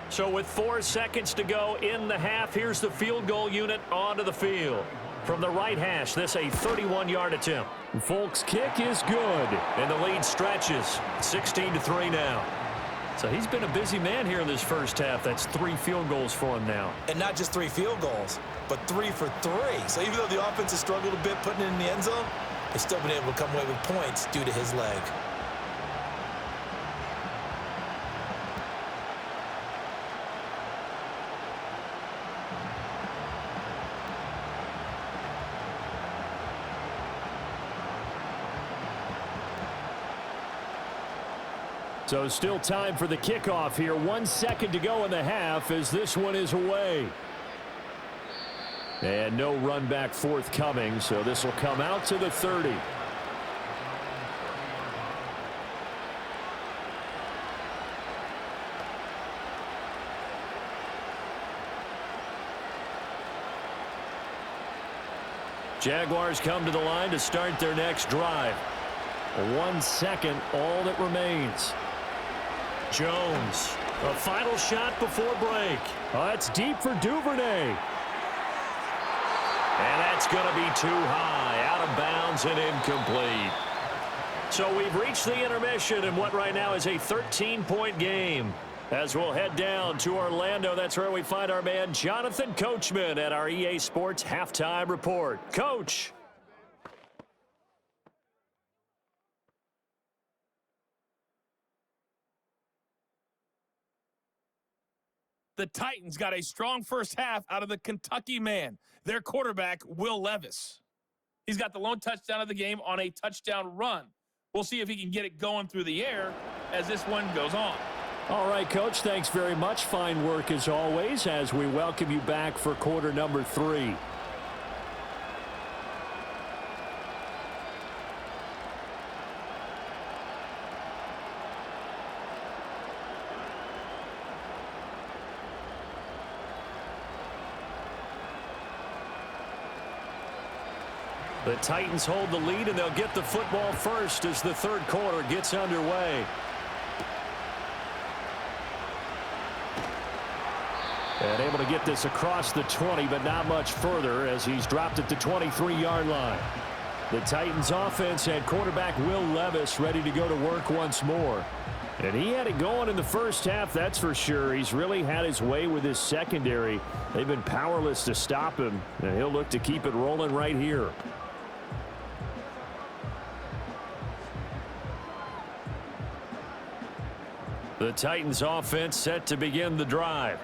So with 4 seconds to go in the half, here's the field goal unit onto the field. From the right hash, this a 31-yard attempt. Folks' kick is good. And the lead stretches. 16-3 now. So he's been a busy man here in this first half. That's 3 field goals for him now. And not just 3 field goals, but 3 for 3. So even though the offense has struggled a bit putting it in the end zone, they've still been able to come away with points due to his leg. So still time for the kickoff here. 1 second to go in the half as this one is away. And no run back forthcoming, so this will come out to the 30. Jaguars come to the line to start their next drive. 1 second, all that remains. Jones, a final shot before break. It's deep for Duvernay. And that's going to be too high, out of bounds and incomplete. So we've reached the intermission in what right now is a 13-point game. As we'll head down to Orlando, that's where we find our man Jonathan Coachman at our EA Sports Halftime Report. Coach. The Titans got a strong first half out of the Kentucky man, their quarterback, Will Levis. He's got the lone touchdown of the game on a touchdown run. We'll see if he can get it going through the air as this one goes on. All right, Coach, thanks very much. Fine work as always as we welcome you back for quarter number 3. The Titans hold the lead, and they'll get the football first as the third quarter gets underway. And able to get this across the 20, but not much further as he's dropped at the 23-yard line. The Titans offense had quarterback Will Levis ready to go to work once more. And he had it going in the first half, that's for sure. He's really had his way with his secondary. They've been powerless to stop him, and he'll look to keep it rolling right here. The Titans offense set to begin the drive.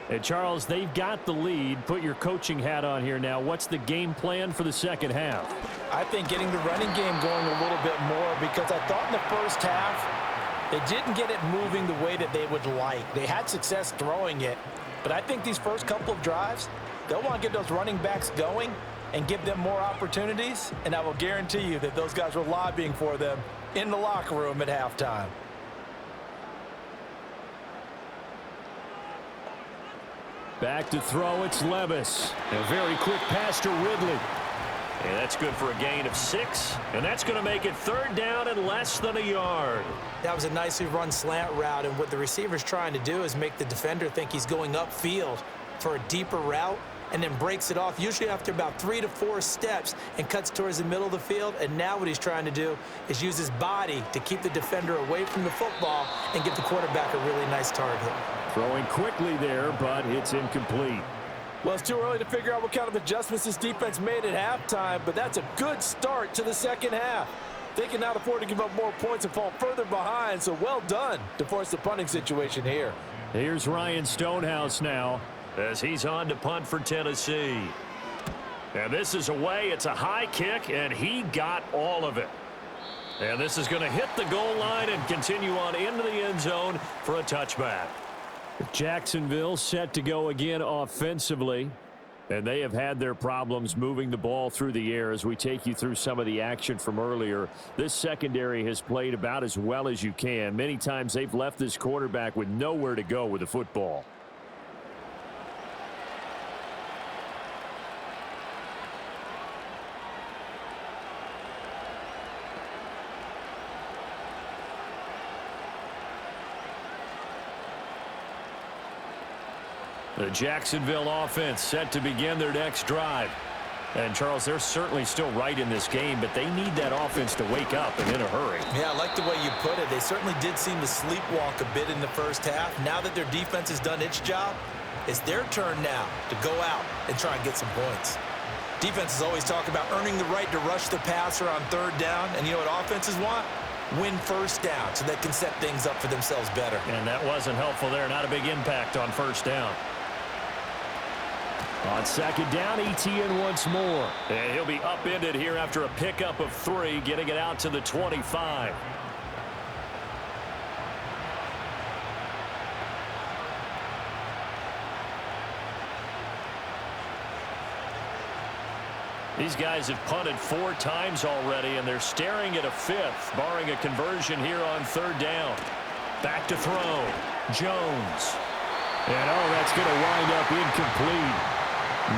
And Charles, they've got the lead. Put your coaching hat on here now. What's the game plan for the second half? I think getting the running game going a little bit more, because I thought in the first half they didn't get it moving the way that they would like. They had success throwing it, but I think these first couple of drives, they'll want to get those running backs going and give them more opportunities, and I will guarantee you that those guys were lobbying for them in the locker room at halftime. Back to throw, it's Levis. A very quick pass to Ridley. And that's good for a gain of 6. And that's going to make it third down and less than a yard. That was a nicely run slant route, and what the receiver's trying to do is make the defender think he's going upfield for a deeper route and then breaks it off, usually after about 3 to 4 steps, and cuts towards the middle of the field. And now what he's trying to do is use his body to keep the defender away from the football and give the quarterback a really nice target. Throwing quickly there, but it's incomplete. Well, it's too early to figure out what kind of adjustments this defense made at halftime, but that's a good start to the second half. They can now afford to give up more points and fall further behind, so well done to force the punting situation here. Here's Ryan Stonehouse now, as he's on to punt for Tennessee. And this is away. It's a high kick, and he got all of it. And this is going to hit the goal line and continue on into the end zone for a touchback. Jacksonville set to go again offensively. And they have had their problems moving the ball through the air as we take you through some of the action from earlier. This secondary has played about as well as you can. Many times they've left this quarterback with nowhere to go with the football. The Jacksonville offense set to begin their next drive. And, Charles, they're certainly still right in this game, but they need that offense to wake up and in a hurry. Yeah, I like the way you put it. They certainly did seem to sleepwalk a bit in the first half. Now that their defense has done its job, it's their turn now to go out and try and get some points. Defenses always talk about earning the right to rush the passer on third down. And you know what offenses want? Win first down so they can set things up for themselves better. And that wasn't helpful there. Not a big impact on first down. On second down, ETN once more. And he'll be upended here after a pickup of 3, getting it out to the 25. These guys have punted 4 times already, and they're staring at a 5th, barring a conversion here on third down. Back to throw. Jones. And, that's going to wind up incomplete.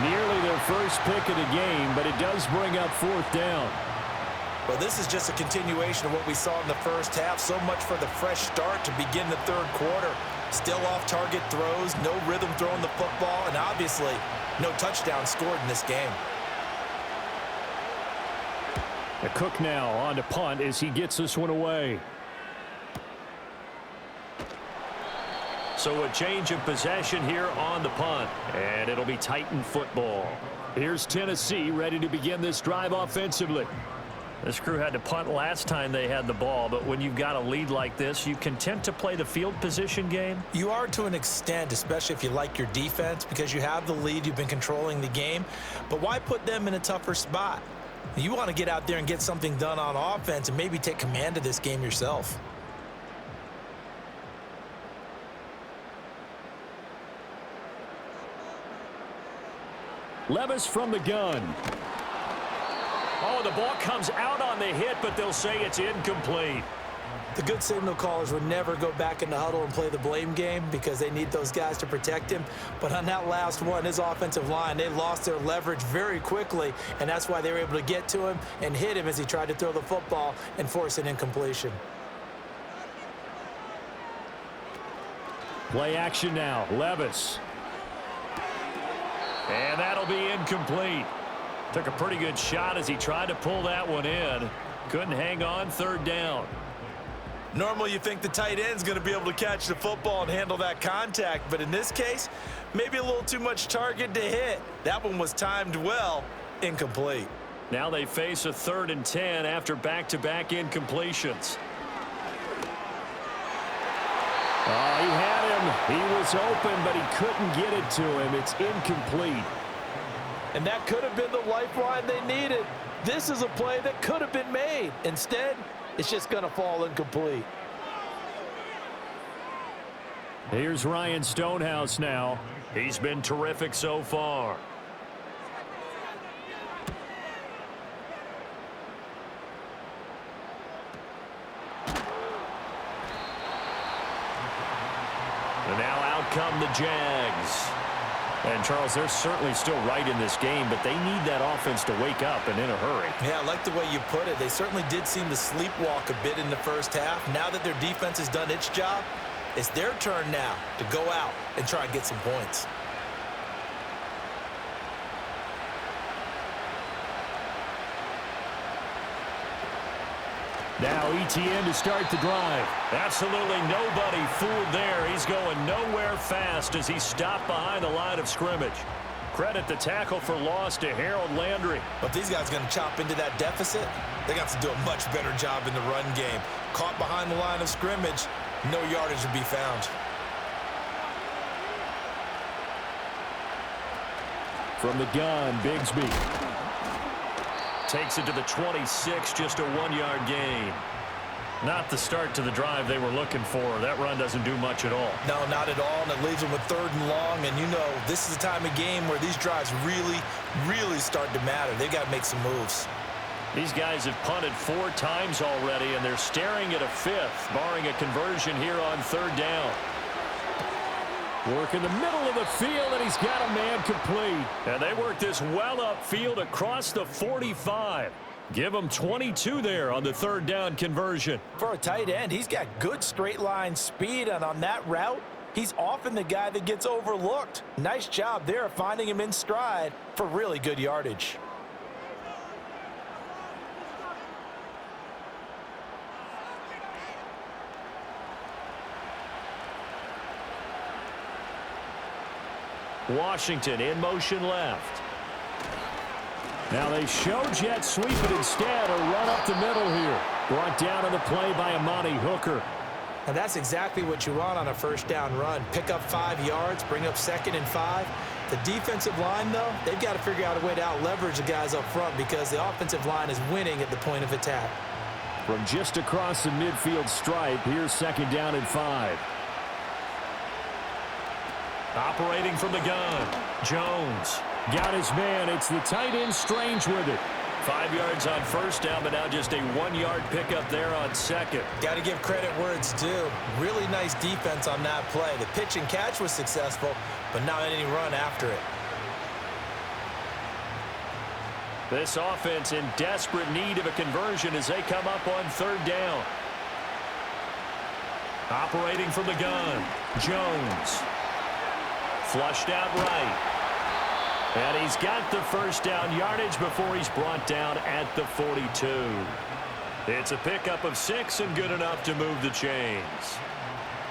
Nearly their first pick of the game, but it does bring up fourth down. Well, this is just a continuation of what we saw in the first half. So much for the fresh start to begin the third quarter. Still off-target throws, no rhythm throwing the football, and obviously no touchdown scored in this game. The Cook now on to punt as he gets this one away. So a change of possession here on the punt, and it'll be Titan football. Here's Tennessee ready to begin this drive offensively. This crew had to punt last time they had the ball, but when you've got a lead like this, you content to play the field position game? You are to an extent, especially if you like your defense, because you have the lead, you've been controlling the game. But why put them in a tougher spot? You want to get out there and get something done on offense and maybe take command of this game yourself. Levis from the gun. Oh, the ball comes out on the hit, but they'll say it's incomplete. The good signal callers would never go back in the huddle and play the blame game because they need those guys to protect him. But on that last one, his offensive line, they lost their leverage very quickly, and that's why they were able to get to him and hit him as he tried to throw the football and force an incompletion. Play action now. Levis. And that'll be incomplete. Took a pretty good shot as he tried to pull that one in. Couldn't hang on third down. Normally you think the tight end's going to be able to catch the football and handle that contact, but in this case, maybe a little too much target to hit. That one was timed well, incomplete. Now they face a 3rd and 10 after back-to-back incompletions. Oh, he had him. He was open, but he couldn't get it to him. It's incomplete. And that could have been the lifeline they needed. This is a play that could have been made. Instead, it's just going to fall incomplete. Here's Ryan Stonehouse now. He's been terrific so far. And now out come the Jags. And, Charles, they're certainly still right in this game, but they need that offense to wake up and in a hurry. Yeah, I like the way you put it. They certainly did seem to sleepwalk a bit in the first half. Now that their defense has done its job, it's their turn now to go out and try and get some points. Now ETN to start the drive. Absolutely nobody fooled there. He's going nowhere fast as he stopped behind the line of scrimmage. Credit the tackle for loss to Harold Landry. But these guys are going to chop into that deficit. They're going to have to do a much better job in the run game. Caught behind the line of scrimmage, no yardage to be found. From the gun, Bigsby. Takes it to the 26, just a 1-yard gain. Not the start to the drive they were looking for. That run doesn't do much at all. No, not at all, and it leaves them with 3rd and long. And you know, this is the time of game where these drives really, really start to matter. They've got to make some moves. These guys have punted 4 times already, and they're staring at a 5th, barring a conversion here on 3rd down. Work in the middle of the field, and he's got a man complete. And they work this well upfield across the 45. Give him 22 there on the 3rd down conversion. For a tight end, he's got good straight line speed, and on that route, he's often the guy that gets overlooked. Nice job there finding him in stride for really good yardage. Washington in motion left. Now they show jet sweep it instead, a run up the middle here. Brought down on the play by Amani Hooker. Now that's exactly what you want on a 1st down run. Pick up 5 yards, bring up 2nd and 5. The defensive line, though, they've got to figure out a way to out-leverage the guys up front because the offensive line is winning at the point of attack. From just across the midfield stripe, here's 2nd down and 5. Operating from the gun, Jones. Got his man. It's the tight end Strange with it. 5 yards on 1st down, but now just a 1-yard pickup there on 2nd. Got to give credit where it's due. Really nice defense on that play. The pitch and catch was successful, but not any run after it. This offense in desperate need of a conversion as they come up on 3rd down. Operating from the gun, Jones. Flushed out right. And he's got the 1st down yardage before he's brought down at the 42. It's a pickup of 6 and good enough to move the chains.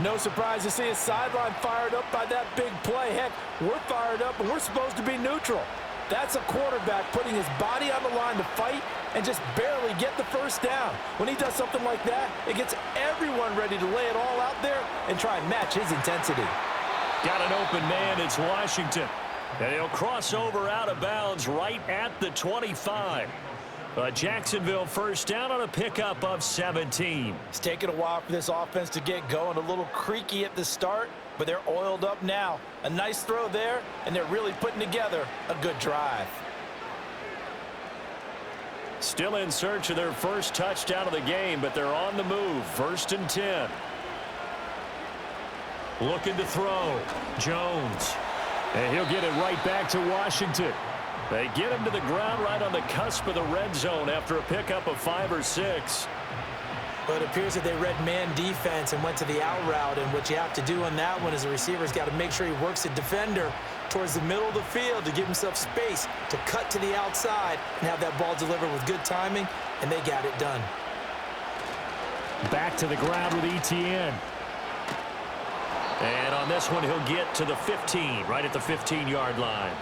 No surprise to see his sideline fired up by that big play. Heck, we're fired up, and we're supposed to be neutral. That's a quarterback putting his body on the line to fight and just barely get the 1st down. When he does something like that, it gets everyone ready to lay it all out there and try and match his intensity. Got an open man, it's Washington. And he'll cross over out of bounds right at the 25. A Jacksonville 1st down on a pickup of 17. It's taken a while for this offense to get going. A little creaky at the start, but they're oiled up now. A nice throw there, and they're really putting together a good drive. Still in search of their 1st touchdown of the game, but they're on the move. 1st and 10. Looking to throw. Jones. And he'll get it right back to Washington. They get him to the ground right on the cusp of the red zone after a pickup of 5 or 6. But it appears that they read man defense and went to the out route. And what you have to do on that one is the receiver's got to make sure he works the defender towards the middle of the field to give himself space to cut to the outside and have that ball delivered with good timing, and they got it done. Back to the ground with ETN. And on this one, he'll get to the 15, right at the 15-yard line.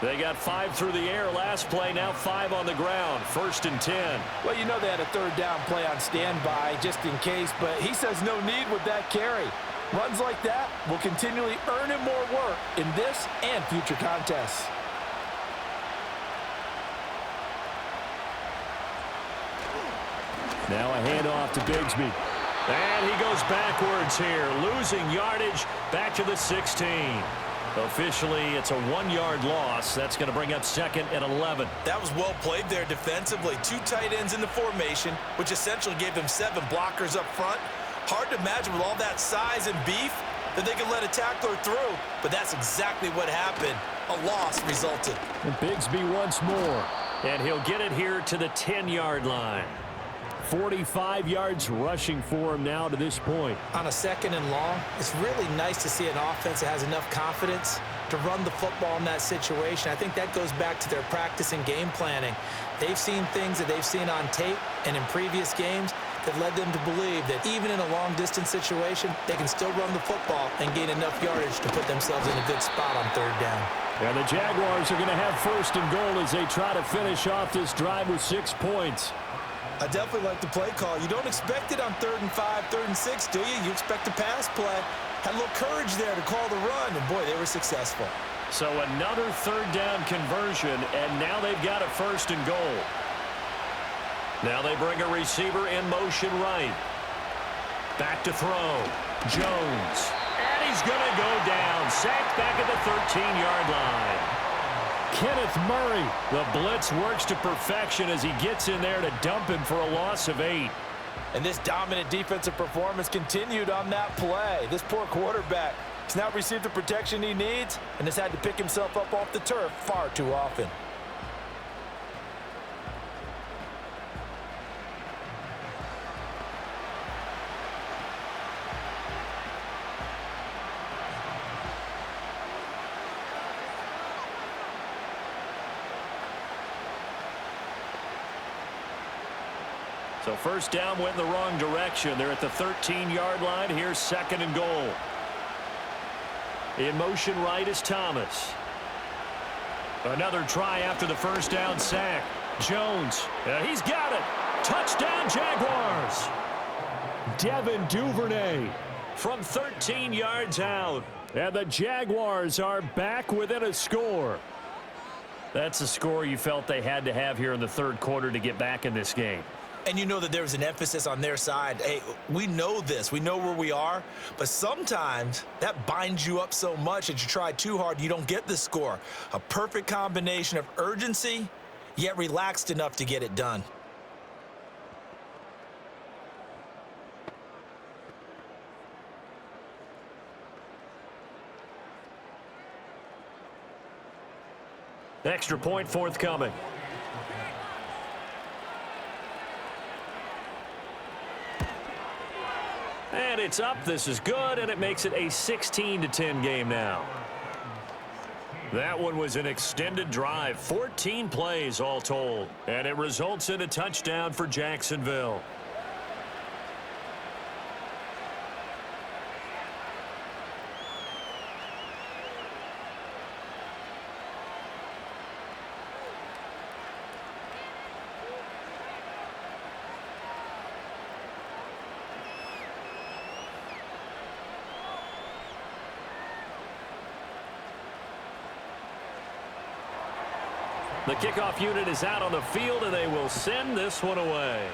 They got 5 through the air last play, now 5 on the ground. 1st and 10. Well, you know they had a 3rd down play on standby just in case, but he says no need with that carry. Runs like that will continually earn him more work in this and future contests. Now a handoff to Bigsby. And he goes backwards here, losing yardage back to the 16. Officially, it's a 1-yard loss. That's going to bring up 2nd and 11. That was well played there defensively. 2 tight ends in the formation, which essentially gave them 7 blockers up front. Hard to imagine with all that size and beef that they could let a tackler through, but that's exactly what happened. A loss resulted. And Bigsby once more. And he'll get it here to the 10-yard line. 45 yards rushing for him now to this point. On a 2nd and long, it's really nice to see an offense that has enough confidence to run the football in that situation. I think that goes back to their practice and game planning. They've seen things that they've seen on tape and in previous games that led them to believe that even in a long-distance situation, they can still run the football and gain enough yardage to put themselves in a good spot on 3rd down. And the Jaguars are going to have 1st and goal as they try to finish off this drive with 6 points. I definitely like the play call. You don't expect it on 3rd and 5, 3rd and 6, do you? You expect a pass play. Had a little courage there to call the run, and boy, they were successful. So another 3rd down conversion, and now they've got a 1st and goal. Now they bring a receiver in motion right. Back to throw. Jones. And he's going to go down. Sacked back at the 13-yard line. Kenneth Murray. The blitz works to perfection as he gets in there to dump him for a loss of 8. And this dominant defensive performance continued on that play. This poor quarterback has now received the protection he needs and has had to pick himself up off the turf far too often. So first down went in the wrong direction. They're at the 13-yard line. Here's 2nd and goal. In motion right is Thomas. Another try after the first down sack. Jones. He's got it. Touchdown, Jaguars. Devin Duvernay From 13 yards out. and the Jaguars are back within a score. That's a score you felt they had to have here in the third quarter to get back in this game. And you know that there's an emphasis on their side. Hey, we know this. We know where we are. But sometimes that binds you up so much that you try too hard, you don't get the score. A perfect combination of urgency, yet relaxed enough to get it done. Extra point forthcoming. And it's up. This is good, and it makes it a 16-10 game now. That one was an extended drive, 14 plays all told, and it results in a touchdown for Jacksonville. The kickoff unit is out on the field, and they will send this one away.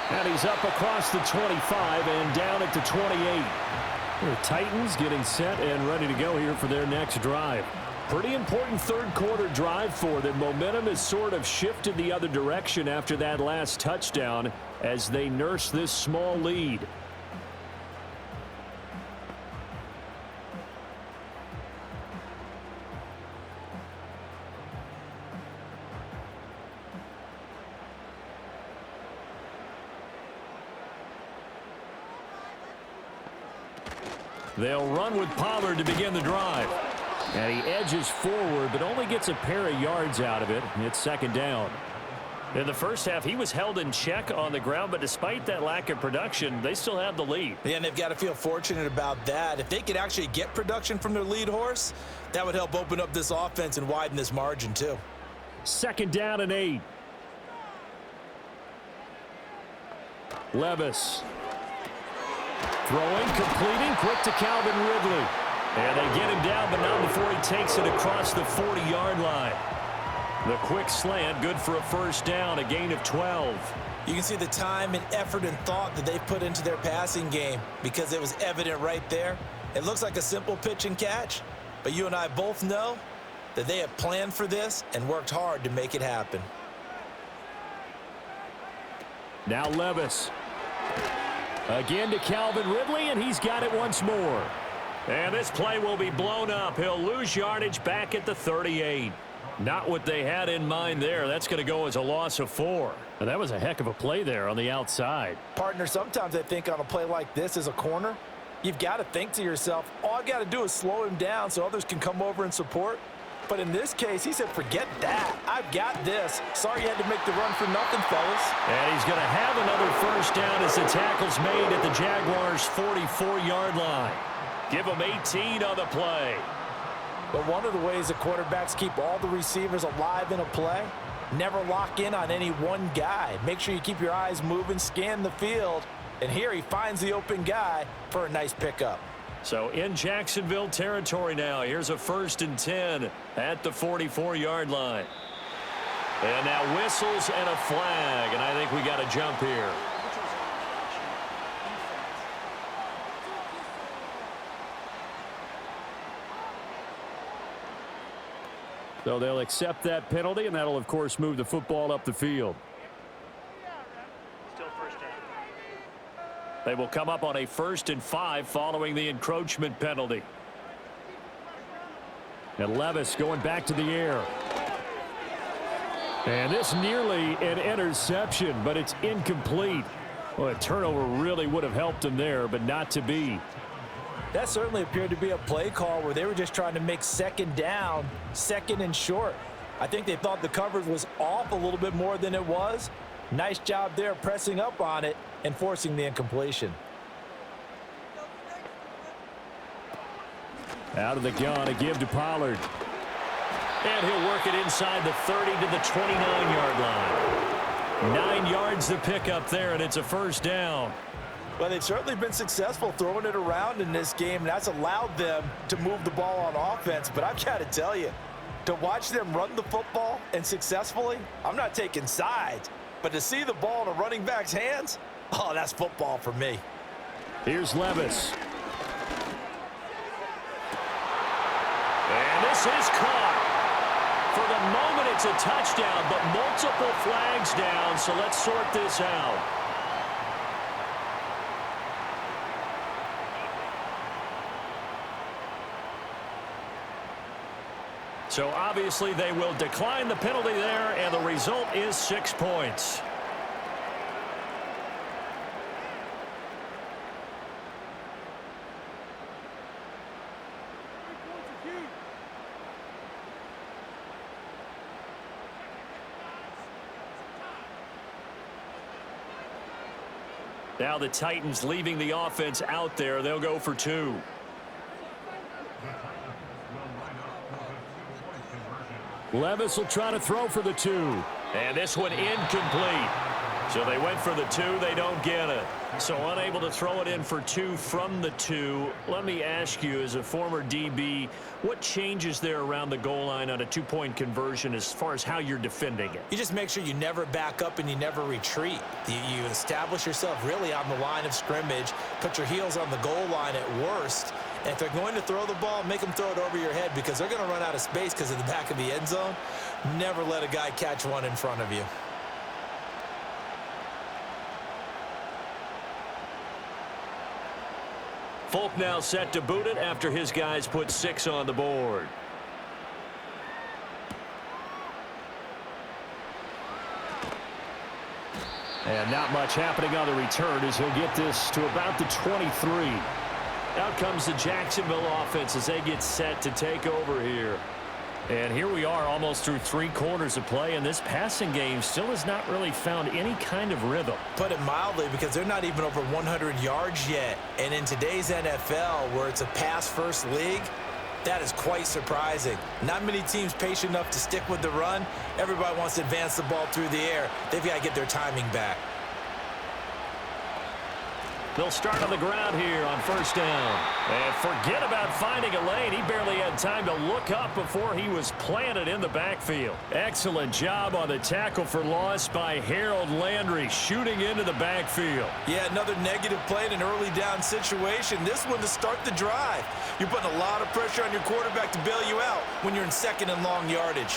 And he's up across the 25 and down at the 28. The Titans getting set and ready to go here for their next drive. Pretty important third quarter drive for them. Momentum has sort of shifted the other direction after that last touchdown as they nurse this small lead. They'll run with Pollard to begin the drive. And he edges forward, but only gets a pair of yards out of it. It's 2nd down. In the first half, he was held in check on the ground, but despite that lack of production, they still have the lead. Yeah, and they've got to feel fortunate about that. If they could actually get production from their lead horse, that would help open up this offense and widen this margin too. 2nd down and 8. Levis. Throwing, completing, quick to Calvin Ridley. And they get him down, but not before he takes it across the 40-yard line. The quick slant, good for a first down, a gain of 12. You can see the time and effort and thought that they put into their passing game because it was evident right there. It looks like a simple pitch and catch, but you and I both know that they have planned for this and worked hard to make it happen. Now Levis. Again to Calvin Ridley, and he's got it once more. And this play will be blown up. He'll lose yardage back at the 38. Not what they had in mind there. That's going to go as a loss of 4. And that was a heck of a play there on the outside. Partner, sometimes I think on a play like this as a corner, you've got to think to yourself, all I've got to do is slow him down so others can come over and support. But in this case, he said, forget that. I've got this. Sorry you had to make the run for nothing, fellas. And he's going to have another first down as the tackle's made at the Jaguars' 44-yard line. Give them 18 on the play. But one of the ways the quarterbacks keep all the receivers alive in a play, never lock in on any one guy. Make sure you keep your eyes moving, scan the field, and here he finds the open guy for a nice pickup. So in Jacksonville territory now, here's a 1st and 10 at the 44-yard line. And now whistles and a flag, and I think we got a jump here. So they'll accept that penalty, and that'll, of course, move the football up the field. Still first down. They will come up on a 1st and 5 following the encroachment penalty. And Levis going back to the air. And this nearly an interception, but it's incomplete. Well, a turnover really would have helped him there, but not to be. That certainly appeared to be a play call where they were just trying to make 2nd down, 2nd and short. I think they thought the coverage was off a little bit more than it was. Nice job there pressing up on it and forcing the incompletion. Out of the gun, a give to Pollard. And he'll work it inside the 30 to the 29-yard line. 9 yards to pick up there, and it's a 1st down. Well, they've certainly been successful throwing it around in this game. That's allowed them to move the ball on offense. But I've got to tell you, to watch them run the football and successfully, I'm not taking sides. But to see the ball in a running back's hands, oh, that's football for me. Here's Levis. And this is caught. For the moment, it's a touchdown, but multiple flags down, so let's sort this out. So obviously they will decline the penalty there, and the result is 6 points. Now the Titans leaving the offense out there. They'll go for 2. Levis will try to throw for the 2. And this one incomplete. So they went for the 2. They don't get it. So unable to throw it in for 2 from the 2. Let me ask you, as a former DB, what changes there around the goal line on a 2-point conversion as far as how you're defending it? You just make sure you never back up and you never retreat. You establish yourself really on the line of scrimmage, put your heels on the goal line at worst, and if they're going to throw the ball, make them throw it over your head because they're going to run out of space because of the back of the end zone. Never let a guy catch one in front of you. Folk now set to boot it after his guys put 6 on the board. And not much happening on the return as he'll get this to about the 23. Out comes the Jacksonville offense as they get set to take over here. And here we are almost through 3 quarters of play, and this passing game still has not really found any kind of rhythm. Put it mildly, because they're not even over 100 yards yet. And in today's NFL, where it's a pass-first league, that is quite surprising. Not many teams patient enough to stick with the run. Everybody wants to advance the ball through the air. They've got to get their timing back. They'll start on the ground here on 1st down. And forget about finding a lane. He barely had time to look up before he was planted in the backfield. Excellent job on the tackle for loss by Harold Landry, shooting into the backfield. Yeah, another negative play in an early down situation. This one to start the drive. You're putting a lot of pressure on your quarterback to bail you out when you're in 2nd and long yardage.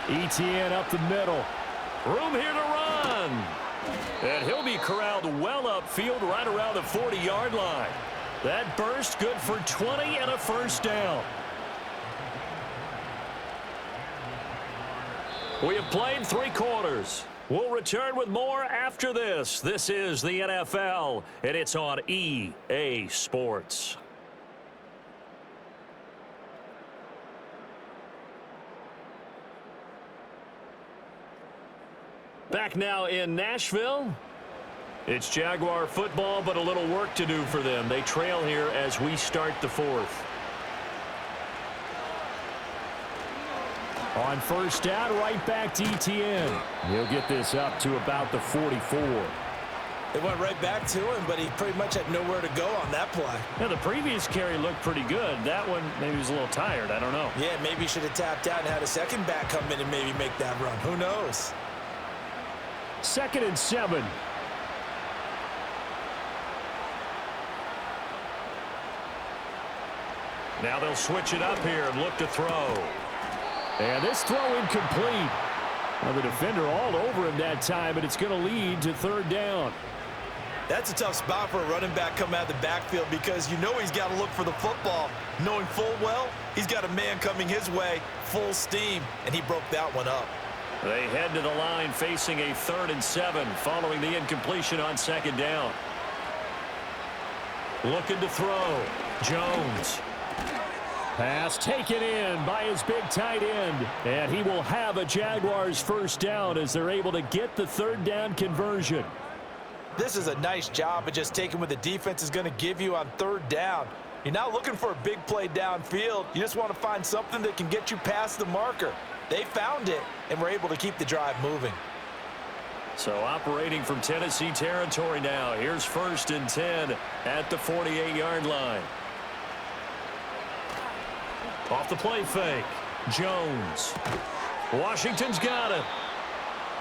ETN up the middle. Room here to run. And he'll be corralled well upfield right around the 40-yard line. That burst good for 20 and a 1st down. We have played 3 quarters. We'll return with more after this. This is the NFL, and it's on EA Sports. Back now in Nashville. It's Jaguar football, but a little work to do for them. They trail here as we start the 4th. On 1st down, right back to ETN. He'll get this up to about the 44. It went right back to him, but he pretty much had nowhere to go on that play. Yeah, the previous carry looked pretty good. That one, maybe he was a little tired. I don't know. Yeah, maybe he should have tapped out and had a second back come in and maybe make that run. Who knows? 2nd and 7. Now they'll switch it up here and look to throw. And this throw incomplete. Well, the defender all over him that time, but it's going to lead to 3rd down. That's a tough spot for a running back coming out of the backfield because you know he's got to look for the football, knowing full well he's got a man coming his way, full steam, and he broke that one up. They head to the line facing a 3rd and 7 following the incompletion on 2nd down. Looking to throw. Jones. Pass taken in by his big tight end. And he will have a Jaguars 1st down as they're able to get the 3rd down conversion. This is a nice job of just taking what the defense is going to give you on 3rd down. You're not looking for a big play downfield. You just want to find something that can get you past the marker. They found it and were able to keep the drive moving. So operating from Tennessee territory now. Here's 1st and 10 at the 48-yard line. Off the play fake. Jones. Washington's got it.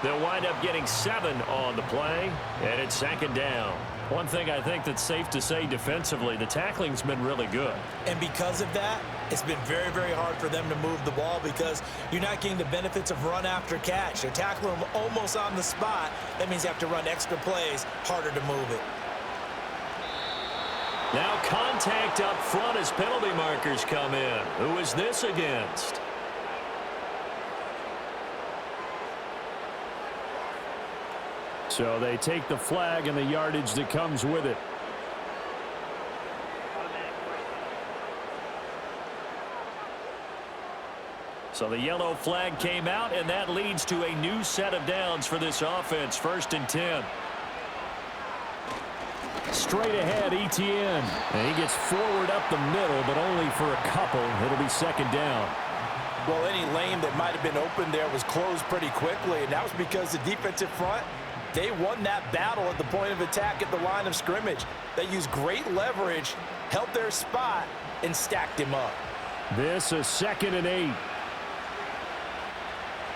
They'll wind up getting 7 on the play, and it's 2nd down. One thing I think that's safe to say defensively, the tackling's been really good. And because of that, it's been very, very hard for them to move the ball because you're not getting the benefits of run after catch. They're tackling them almost on the spot. That means you have to run extra plays, harder to move it. Now contact up front as penalty markers come in. Who is this against? So they take the flag and the yardage that comes with it. So the yellow flag came out, and that leads to a new set of downs for this offense. 1st and 10. Straight ahead, Etienne. And he gets forward up the middle, but only for a couple. It'll be 2nd down. Well, any lane that might have been open there was closed pretty quickly, and that was because the defensive front, they won that battle at the point of attack at the line of scrimmage. They used great leverage, held their spot, and stacked him up. This is 2nd and 8.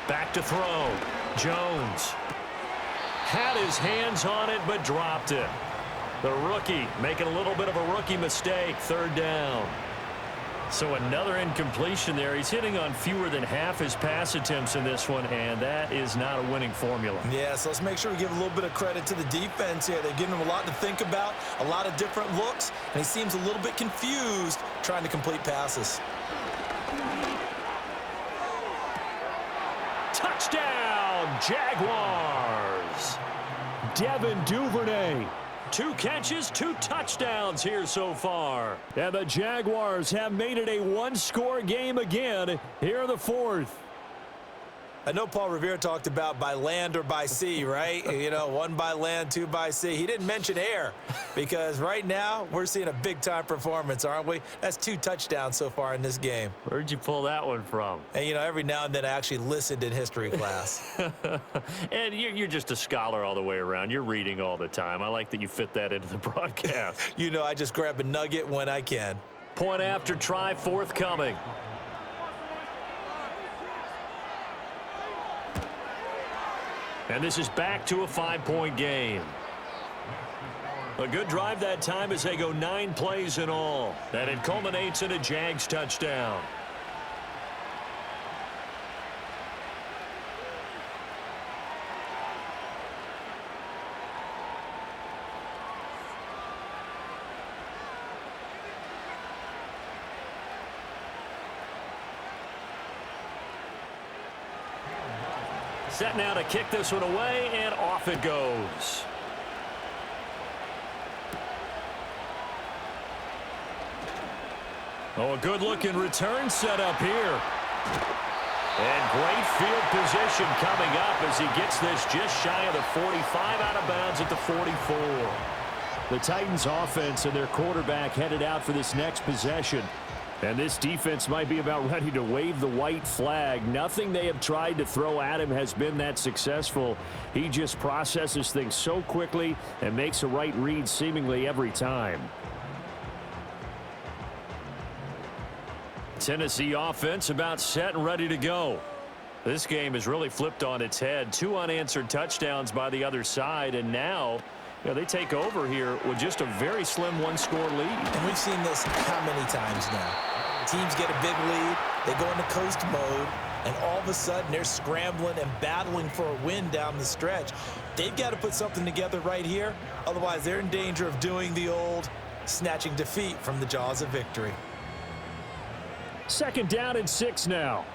Back to throw. Jones. Had his hands on it, but dropped it. The rookie making a little bit of a rookie mistake. 3rd down. So another incompletion there. He's hitting on fewer than half his pass attempts in this one, and that is not a winning formula. Yeah, so let's make sure we give a little bit of credit to the defense here. They're giving him a lot to think about, a lot of different looks, and he seems a little bit confused trying to complete passes. Touchdown, Jaguars. Devin Duvernay. 2 catches, 2 touchdowns here so far. And the Jaguars have made it a 1-score game again here in the 4th. I know Paul Revere talked about by land or by sea, right? You know, 1 by land, 2 by sea. He didn't mention air because right now we're seeing a big-time performance, aren't we? That's 2 touchdowns so far in this game. Where'd you pull that one from? And, you know, every now and then I actually listened in history class. And you're just a scholar all the way around. You're reading all the time. I like that you fit that into the broadcast. You know, I just grab a nugget when I can. Point after try forthcoming. And this is back to a 5-point game. A good drive that time as they go 9 plays in all. And it culminates in a Jags touchdown. Set now to kick this one away, and off it goes. Oh, a good-looking return set up here. And great field position coming up as he gets this just shy of the 45, out of bounds at the 44. The Titans offense and their quarterback headed out for this next possession. And this defense might be about ready to wave the white flag. Nothing they have tried to throw at him has been that successful. He just processes things so quickly and makes a right read seemingly every time. Tennessee offense about set and ready to go. This game has really flipped on its head. 2 unanswered touchdowns by the other side, and now they take over here with just a very slim one-score lead. And we've seen this how many times now? Teams get a big lead, they go into coast mode, and all of a sudden they're scrambling and battling for a win down the stretch. They've got to put something together right here, otherwise they're in danger of doing the old snatching defeat from the jaws of victory. 2nd down and 6 now.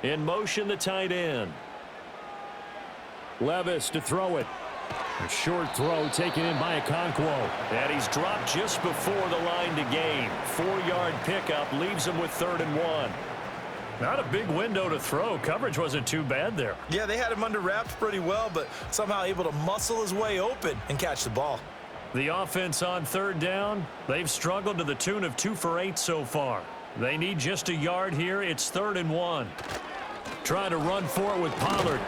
In motion, the tight end. Levis to throw it. A short throw taken in by Okonkwo. And he's dropped just before the line to gain. 4-yard pickup leaves him with 3rd and 1. Not a big window to throw. Coverage wasn't too bad there. Yeah, they had him under wraps pretty well, but somehow able to muscle his way open and catch the ball. The offense on 3rd down, they've struggled to the tune of 2 for 8 so far. They need just a yard here. It's 3rd and 1. Trying to run for it with Pollard.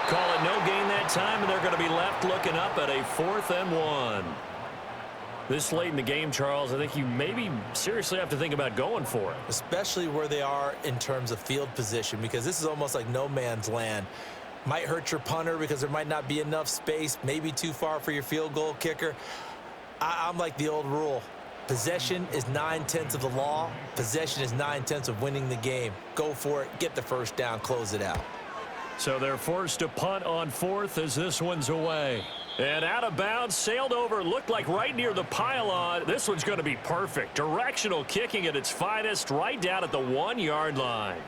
Call it no gain that time, and they're going to be left looking up at a 4th and 1. This late in the game, Charles, I think you maybe seriously have to think about going for it. Especially where they are in terms of field position, because this is almost like no man's land. Might hurt your punter because there might not be enough space, maybe too far for your field goal kicker. I'm like the old rule. Possession is 9/10 of the law. Possession is 9/10 of winning the game. Go for it, get the first down, close it out. So they're forced to punt on 4th as this one's away. And out of bounds, sailed over, looked like right near the pylon. This one's going to be perfect. Directional kicking at its finest, right down at the 1-yard line.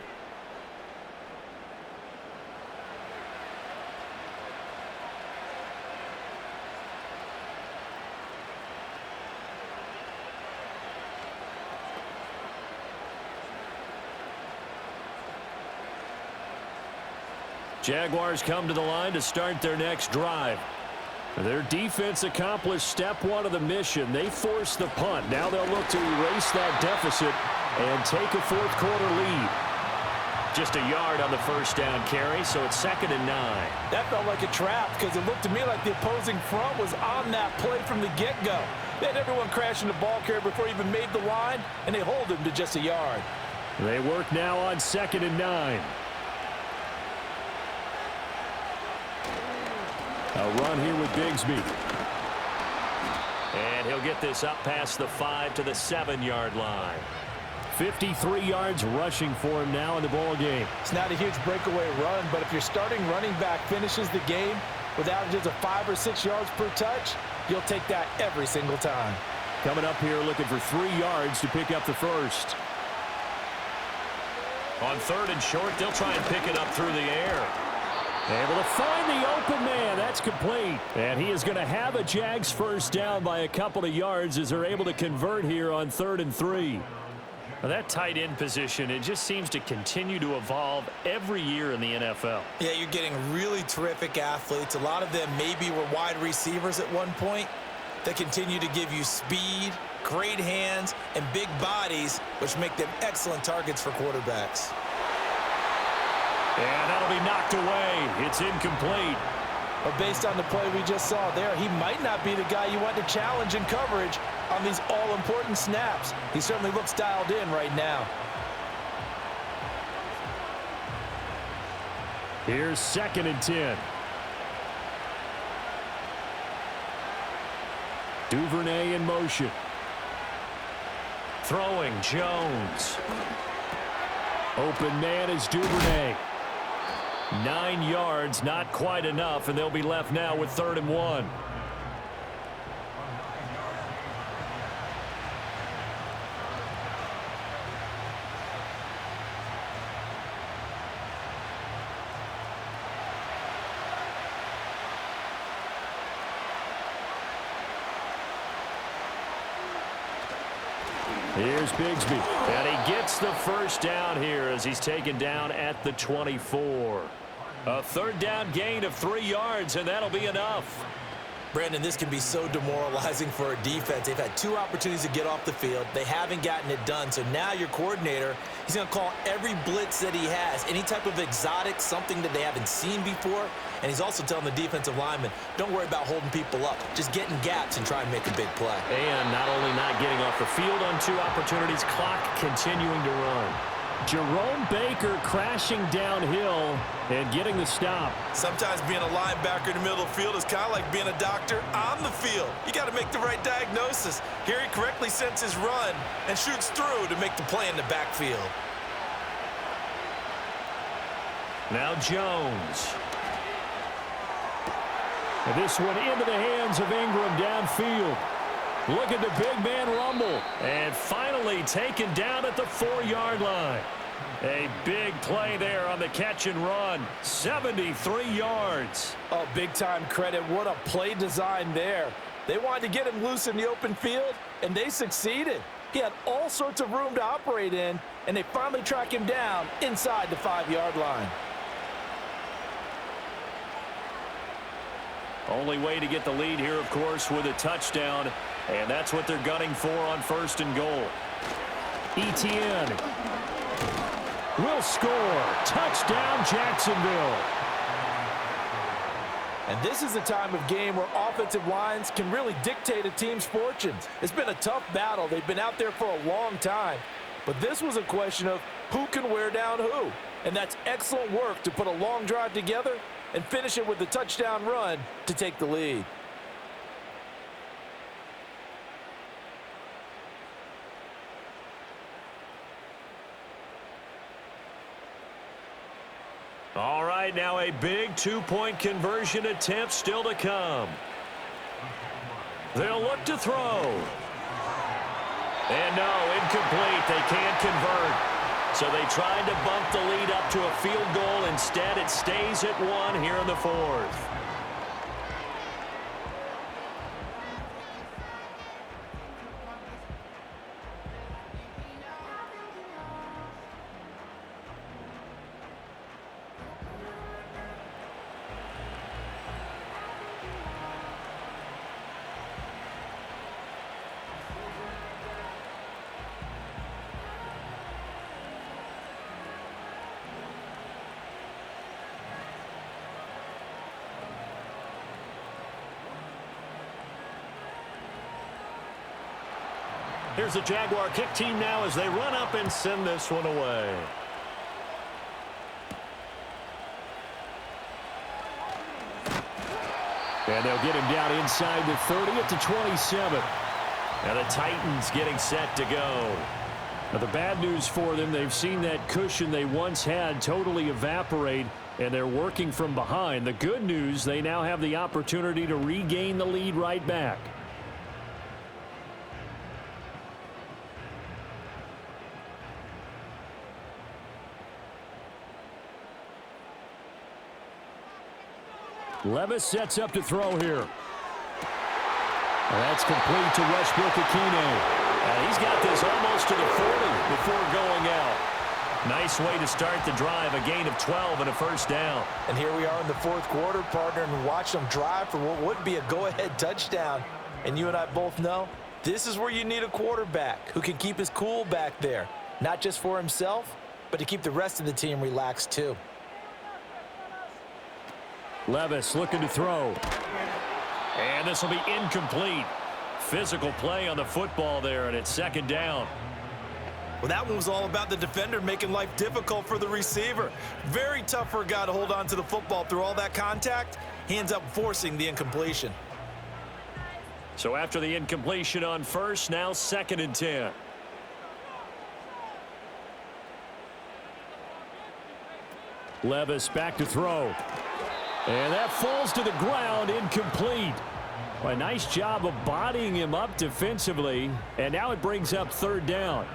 Jaguars come to the line to start their next drive. Their defense accomplished step 1 of the mission. They forced the punt. Now they'll look to erase that deficit and take a 4th quarter lead. Just a yard on the 1st down carry, so it's 2nd and 9. That felt like a trap because it looked to me like the opposing front was on that play from the get-go. They had everyone crashing the ball carrier before he even made the line, and they hold him to just a yard. They work now on 2nd and 9. A run here with Bigsby. And he'll get this up past the 5 to the 7-yard line. 53 yards rushing for him now in the ball game. It's not a huge breakaway run, but if your starting running back finishes the game with averages of 5 or 6 yards per touch, you'll take that every single time. Coming up here looking for 3 yards to pick up the first. On 3rd and short, they'll try and pick it up through the air. Able to find the open man. That's complete. And he is going to have a Jags first down by a couple of yards as they're able to convert here on 3rd and 3. Now that tight end position, it just seems to continue to evolve every year in the NFL. Yeah, you're getting really terrific athletes. A lot of them maybe were wide receivers at one point. They continue to give you speed, great hands, and big bodies, which make them excellent targets for quarterbacks. And that'll be knocked away. It's incomplete. But based on the play we just saw there, he might not be the guy you want to challenge in coverage on these all-important snaps. He certainly looks dialed in right now. Here's 2nd and 10. Duvernay in motion. Throwing Jones. Open man is Duvernay. 9 yards, not quite enough, and they'll be left now with 3rd and 1. Here's Bigsby. And he gets the first down here as he's taken down at the 24. A 3rd down gain of 3 yards, and that'll be enough. Brandon, this can be so demoralizing for a defense. They've had 2 opportunities to get off the field. They haven't gotten it done. So now your coordinator, he's going to call every blitz that he has, any type of exotic, something that they haven't seen before. And he's also telling the defensive lineman, don't worry about holding people up. Just get in gaps and try and make a big play. And not only not getting off the field on 2 opportunities, clock continuing to run. Jerome Baker crashing downhill and getting the stop. Sometimes being a linebacker in the middle of the field is kind of like being a doctor on the field. You got to make the right diagnosis. Here he correctly sets his run and shoots through to make the play in the backfield. Now Jones. And this one into the hands of Ingram downfield. Look at the big man rumble. And finally taken down at the 4-yard line. A big play there on the catch and run. 73 yards. Oh, big-time credit. What a play design there. They wanted to get him loose in the open field, and they succeeded. He had all sorts of room to operate in, and they finally track him down inside the 5-yard line. Only way to get the lead here, of course, with a touchdown. And that's what they're gunning for on 1st and goal. Etienne will score. Touchdown, Jacksonville. And this is a time of game where offensive lines can really dictate a team's fortunes. It's been a tough battle. They've been out there for a long time. But this was a question of who can wear down who. And that's excellent work to put a long drive together and finish it with the touchdown run to take the lead. All right, now a big 2-point conversion attempt still to come. They'll look to throw. And no, incomplete. They can't convert. So they tried to bump the lead up to a field goal. Instead, it stays at 1 here in the 4th. Here's the Jaguar kick team now as they run up and send this one away. And they'll get him down inside the 30 at the 27. And the Titans getting set to go. Now the bad news for them, they've seen that cushion they once had totally evaporate, and they're working from behind. The good news, they now have the opportunity to regain the lead right back. Levis sets up to throw here. That's complete to Westbrook-Ikhine. And he's got this almost to the 40 before going out. Nice way to start the drive, a gain of 12 and a 1st down. And here we are in the 4th quarter, partner, and watch them drive for what would be a go-ahead touchdown. And you and I both know this is where you need a quarterback who can keep his cool back there, not just for himself, but to keep the rest of the team relaxed too. Levis looking to throw. And this will be incomplete. Physical play on the football there, and it's 2nd down. Well, that one was all about the defender making life difficult for the receiver. Very tough for a guy to hold on to the football through all that contact. He ends up forcing the incompletion. So after the incompletion on 1st, now 2nd and 10. Levis back to throw. And that falls to the ground, incomplete. A nice job of bodying him up defensively, and now it brings up 3rd down.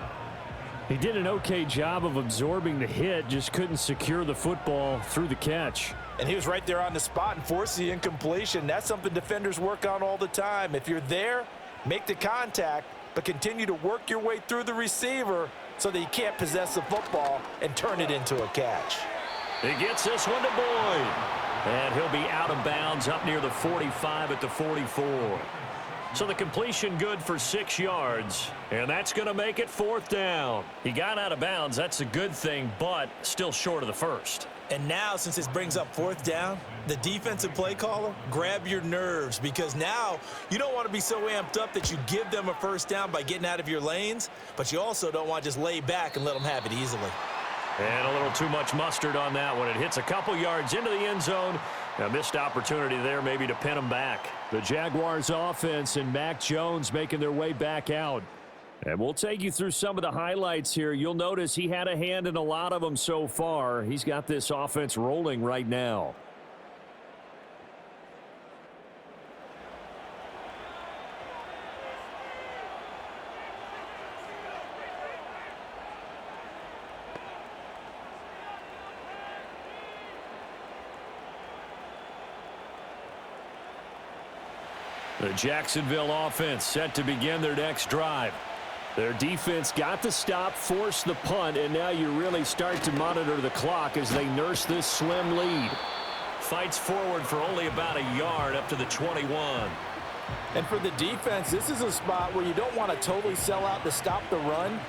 He did an okay job of absorbing the hit, just couldn't secure the football through the catch. And he was right there on the spot and forced the incompletion. That's something defenders work on all the time. If you're there, make the contact, but continue to work your way through the receiver so that you can't possess the football and turn it into a catch. He gets this one to Boyd. And he'll be out of bounds up near the 45 at the 44. So the completion good for 6 yards, and that's going to make it 4th down. He got out of bounds. That's a good thing, but still short of the first. And now, since this brings up 4th down, the defensive play caller, grab your nerves, because now you don't want to be so amped up that you give them a 1st down by getting out of your lanes, but you also don't want to just lay back and let them have it easily. And a little too much mustard on that one. It hits a couple yards into the end zone. A missed opportunity there maybe to pin him back. The Jaguars offense and Mac Jones making their way back out. And we'll take you through some of the highlights here. You'll notice he had a hand in a lot of them so far. He's got this offense rolling right now. The Jacksonville offense set to begin their next drive. Their defense got the stop, forced the punt, and now you really start to monitor the clock as they nurse this slim lead. Fights forward for only about a yard up to the 21. And for the defense, this is a spot where you don't want to totally sell out to stop the run,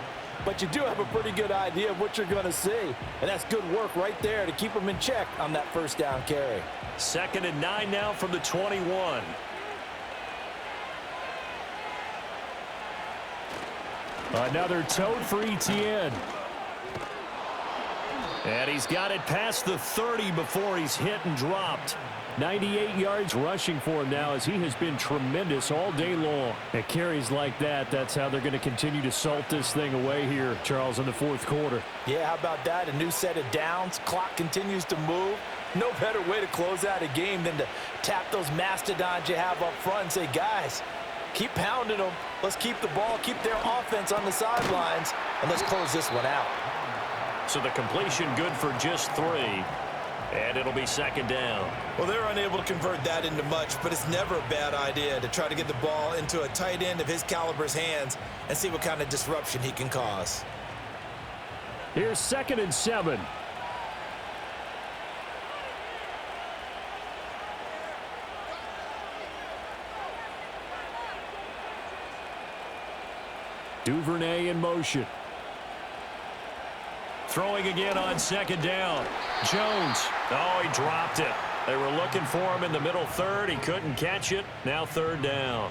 but you do have a pretty good idea of what you're going to see. And that's good work right there to keep them in check on that 1st down carry. 2nd and 9 now from the 21. Another tote for Etienne. And he's got it past the 30 before he's hit and dropped. 98 yards rushing for him now as he has been tremendous all day long. At carries like that, that's how they're going to continue to salt this thing away here, Charles, in the 4th quarter. Yeah, how about that? A new set of downs. Clock continues to move. No better way to close out a game than to tap those mastodons you have up front and say, guys, keep pounding them. Let's keep the ball, keep their offense on the sidelines, and let's close this one out. So the completion good for just 3, and it'll be 2nd down. Well, they're unable to convert that into much, but it's never a bad idea to try to get the ball into a tight end of his caliber's hands and see what kind of disruption he can cause. Here's 2nd and 7. Duvernay in motion. Throwing again on 2nd down. Jones. Oh, he dropped it. They were looking for him in the middle 3rd. He couldn't catch it. Now 3rd down.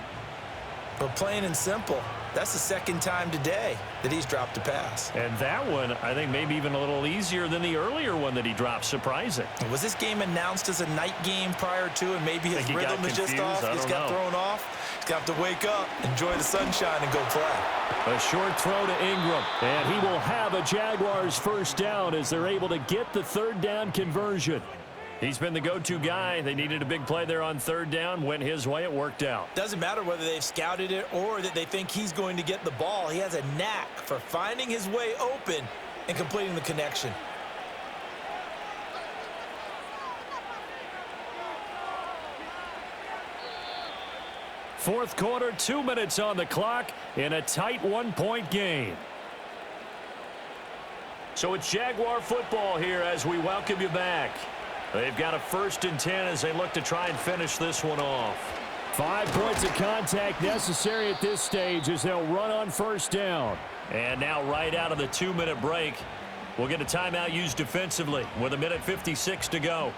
But plain and simple, that's the 2nd time today that he's dropped a pass. And that one, I think, maybe even a little easier than the earlier one that he dropped. Surprising. Was this game announced as a night game prior to, and maybe his rhythm is just off? He's got thrown off. He's got to wake up, enjoy the sunshine, and go play. A short throw to Ingram, and he will have a Jaguars 1st down as they're able to get the 3rd down conversion. He's been the go-to guy. They needed a big play there on 3rd down. Went his way. It worked out. Doesn't matter whether they've scouted it or that they think he's going to get the ball. He has a knack for finding his way open and completing the connection. Fourth quarter, 2 minutes on the clock in a tight 1-point game. So it's Jaguar football here as we welcome you back. They've got a 1st and 10 as they look to try and finish this one off. 5 points of contact necessary at this stage as they'll run on 1st down. And now right out of the 2-minute break, we'll get a timeout used defensively with 1:56 to go.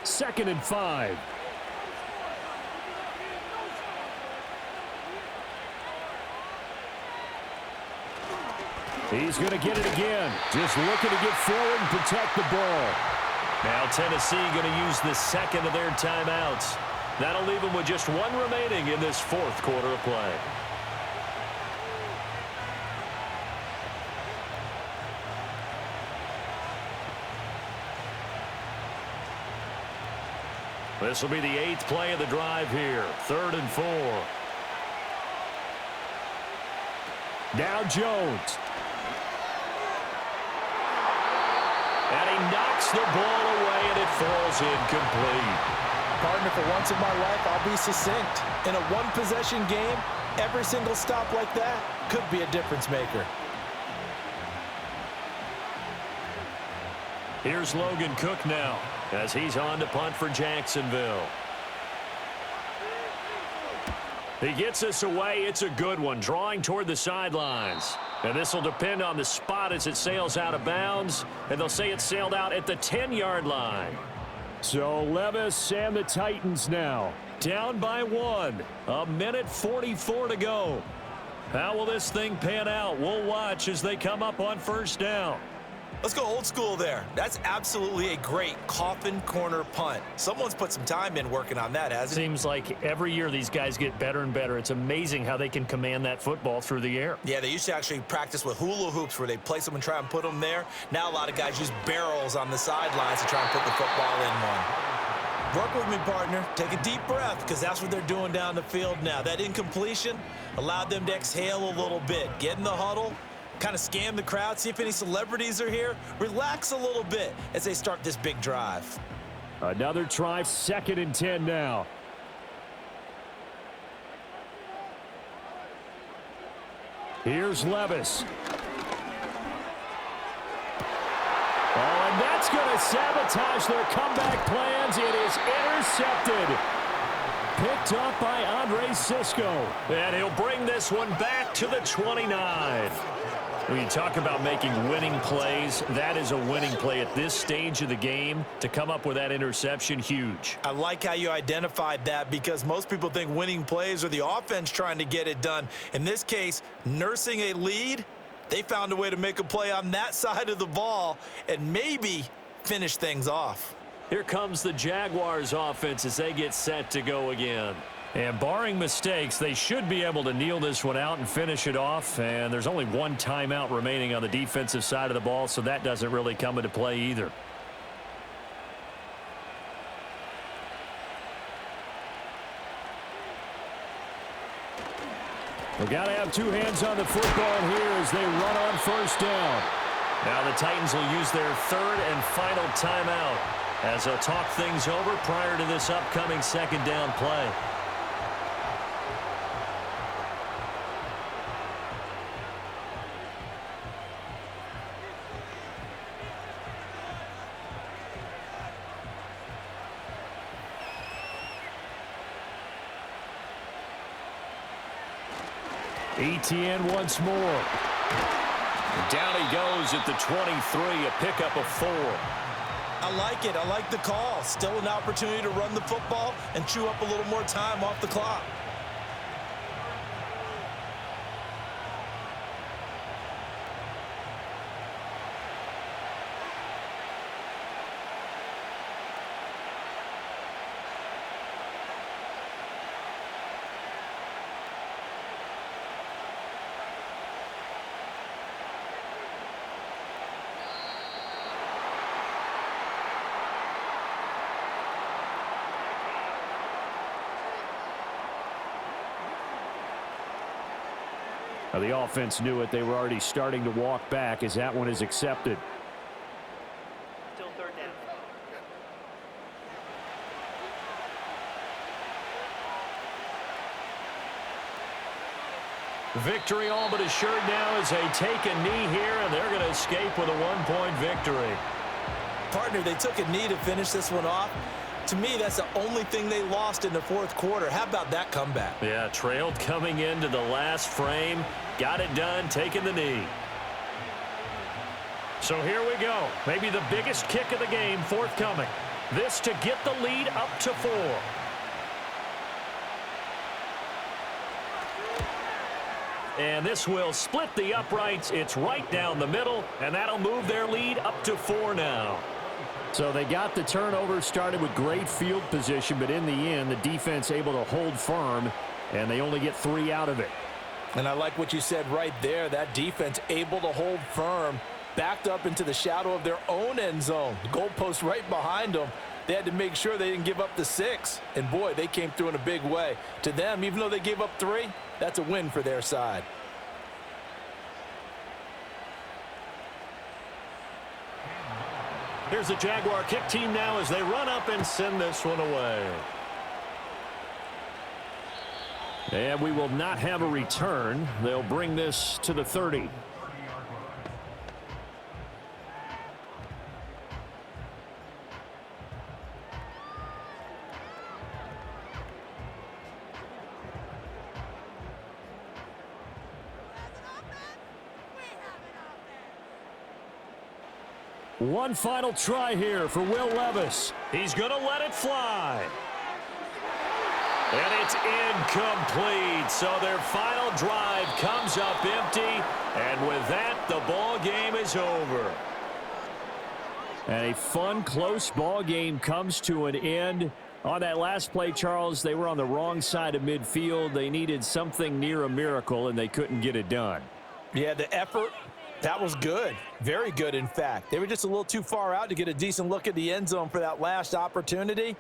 Second and 5. He's going to get it again. Just looking to get forward and protect the ball. Now Tennessee going to use the 2nd of their timeouts. That'll leave them with just 1 remaining in this 4th quarter of play. This will be the 8th play of the drive here. 3rd and 4. Now Jones. And he knocks the ball away, and it falls incomplete. Partner, for once in my life, I'll be succinct. In a one-possession game, every single stop like that could be a difference maker. Here's Logan Cook now as he's on to punt for Jacksonville. He gets this away. It's a good one, drawing toward the sidelines. And this will depend on the spot as it sails out of bounds. And they'll say it sailed out at the 10-yard line. So Levis and the Titans now Down by 1. A minute 44 to go. How will this thing pan out? We'll watch as they come up on first down. Let's go old school there. That's absolutely a great coffin corner punt. Someone's put some time in working on that, hasn't it? Seems like every year these guys get better and better. It's amazing how they can command that football through the air. Yeah, they used to actually practice with hula hoops where they place them and try and put them there. Now a lot of guys use barrels on the sidelines to try and put the football in one. Work with me, partner. Take a deep breath, because that's what they're doing down the field now. That incompletion allowed them to exhale a little bit. Get in the huddle, kind of scan the crowd, see if any celebrities are here. Relax a little bit as they start this big drive. Another try, 2nd and 10 now. Here's Levis. Oh, and that's going to sabotage their comeback plans. It is intercepted. Picked up by Andre Cisco. And he'll bring this one back to the 29. When you talk about making winning plays, that is a winning play at this stage of the game. To come up with that interception, huge. I like how you identified that, because most people think winning plays are the offense trying to get it done. In this case, nursing a lead, they found a way to make a play on that side of the ball and maybe finish things off. Here comes the Jaguars offense as they get set to go again. And barring mistakes, they should be able to kneel this one out and finish it off. And there's only one timeout remaining on the defensive side of the ball, so that doesn't really come into play either. We've got to have two hands on the football here as they run on first down. Now the Titans will use their 3rd and final timeout as they'll talk things over prior to this upcoming 2nd down play. ETN once more. Down he goes at the 23, a pickup of 4. I like it. I like the call. Still an opportunity to run the football and chew up a little more time off the clock. Now the offense knew it. They were already starting to walk back as that one is accepted. Still 3rd down. Victory all but assured now as they take a knee here, and they're going to escape with a 1-point victory. Partner, they took a knee to finish this one off. To me, that's the only thing they lost in the 4th quarter. How about that comeback? Yeah, trailed coming into the last frame. Got it done, taking the knee. So here we go. Maybe the biggest kick of the game forthcoming. This to get the lead up to 4. And this will split the uprights. It's right down the middle, and that'll move their lead up to 4 now. So they got the turnover started with great field position, but in the end, the defense able to hold firm, and they only get 3 out of it. And I like what you said right there. That defense able to hold firm, backed up into the shadow of their own end zone. The goalpost right behind them. They had to make sure they didn't give up the 6. And, boy, they came through in a big way. To them, even though they gave up 3, that's a win for their side. Here's the Jaguar kick team now as they run up and send this one away. And we will not have a return. They'll bring this to the 30. One final try here for Will Levis. He's going to let it fly. And it's incomplete. So their final drive comes up empty. And with that, the ball game is over. And a fun, close ball game comes to an end. On that last play, Charles, they were on the wrong side of midfield. They needed something near a miracle, and they couldn't get it done. Yeah, the effort, that was good. Very good, in fact. They were just a little too far out to get a decent look at the end zone for that last opportunity.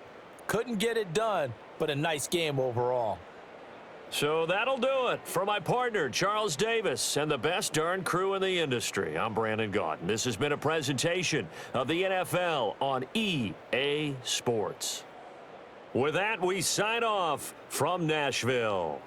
Couldn't get it done, but a nice game overall. So that'll do it for my partner, Charles Davis, and the best darn crew in the industry. I'm Brandon Gaudin. This has been a presentation of the NFL on EA Sports. With that, we sign off from Nashville.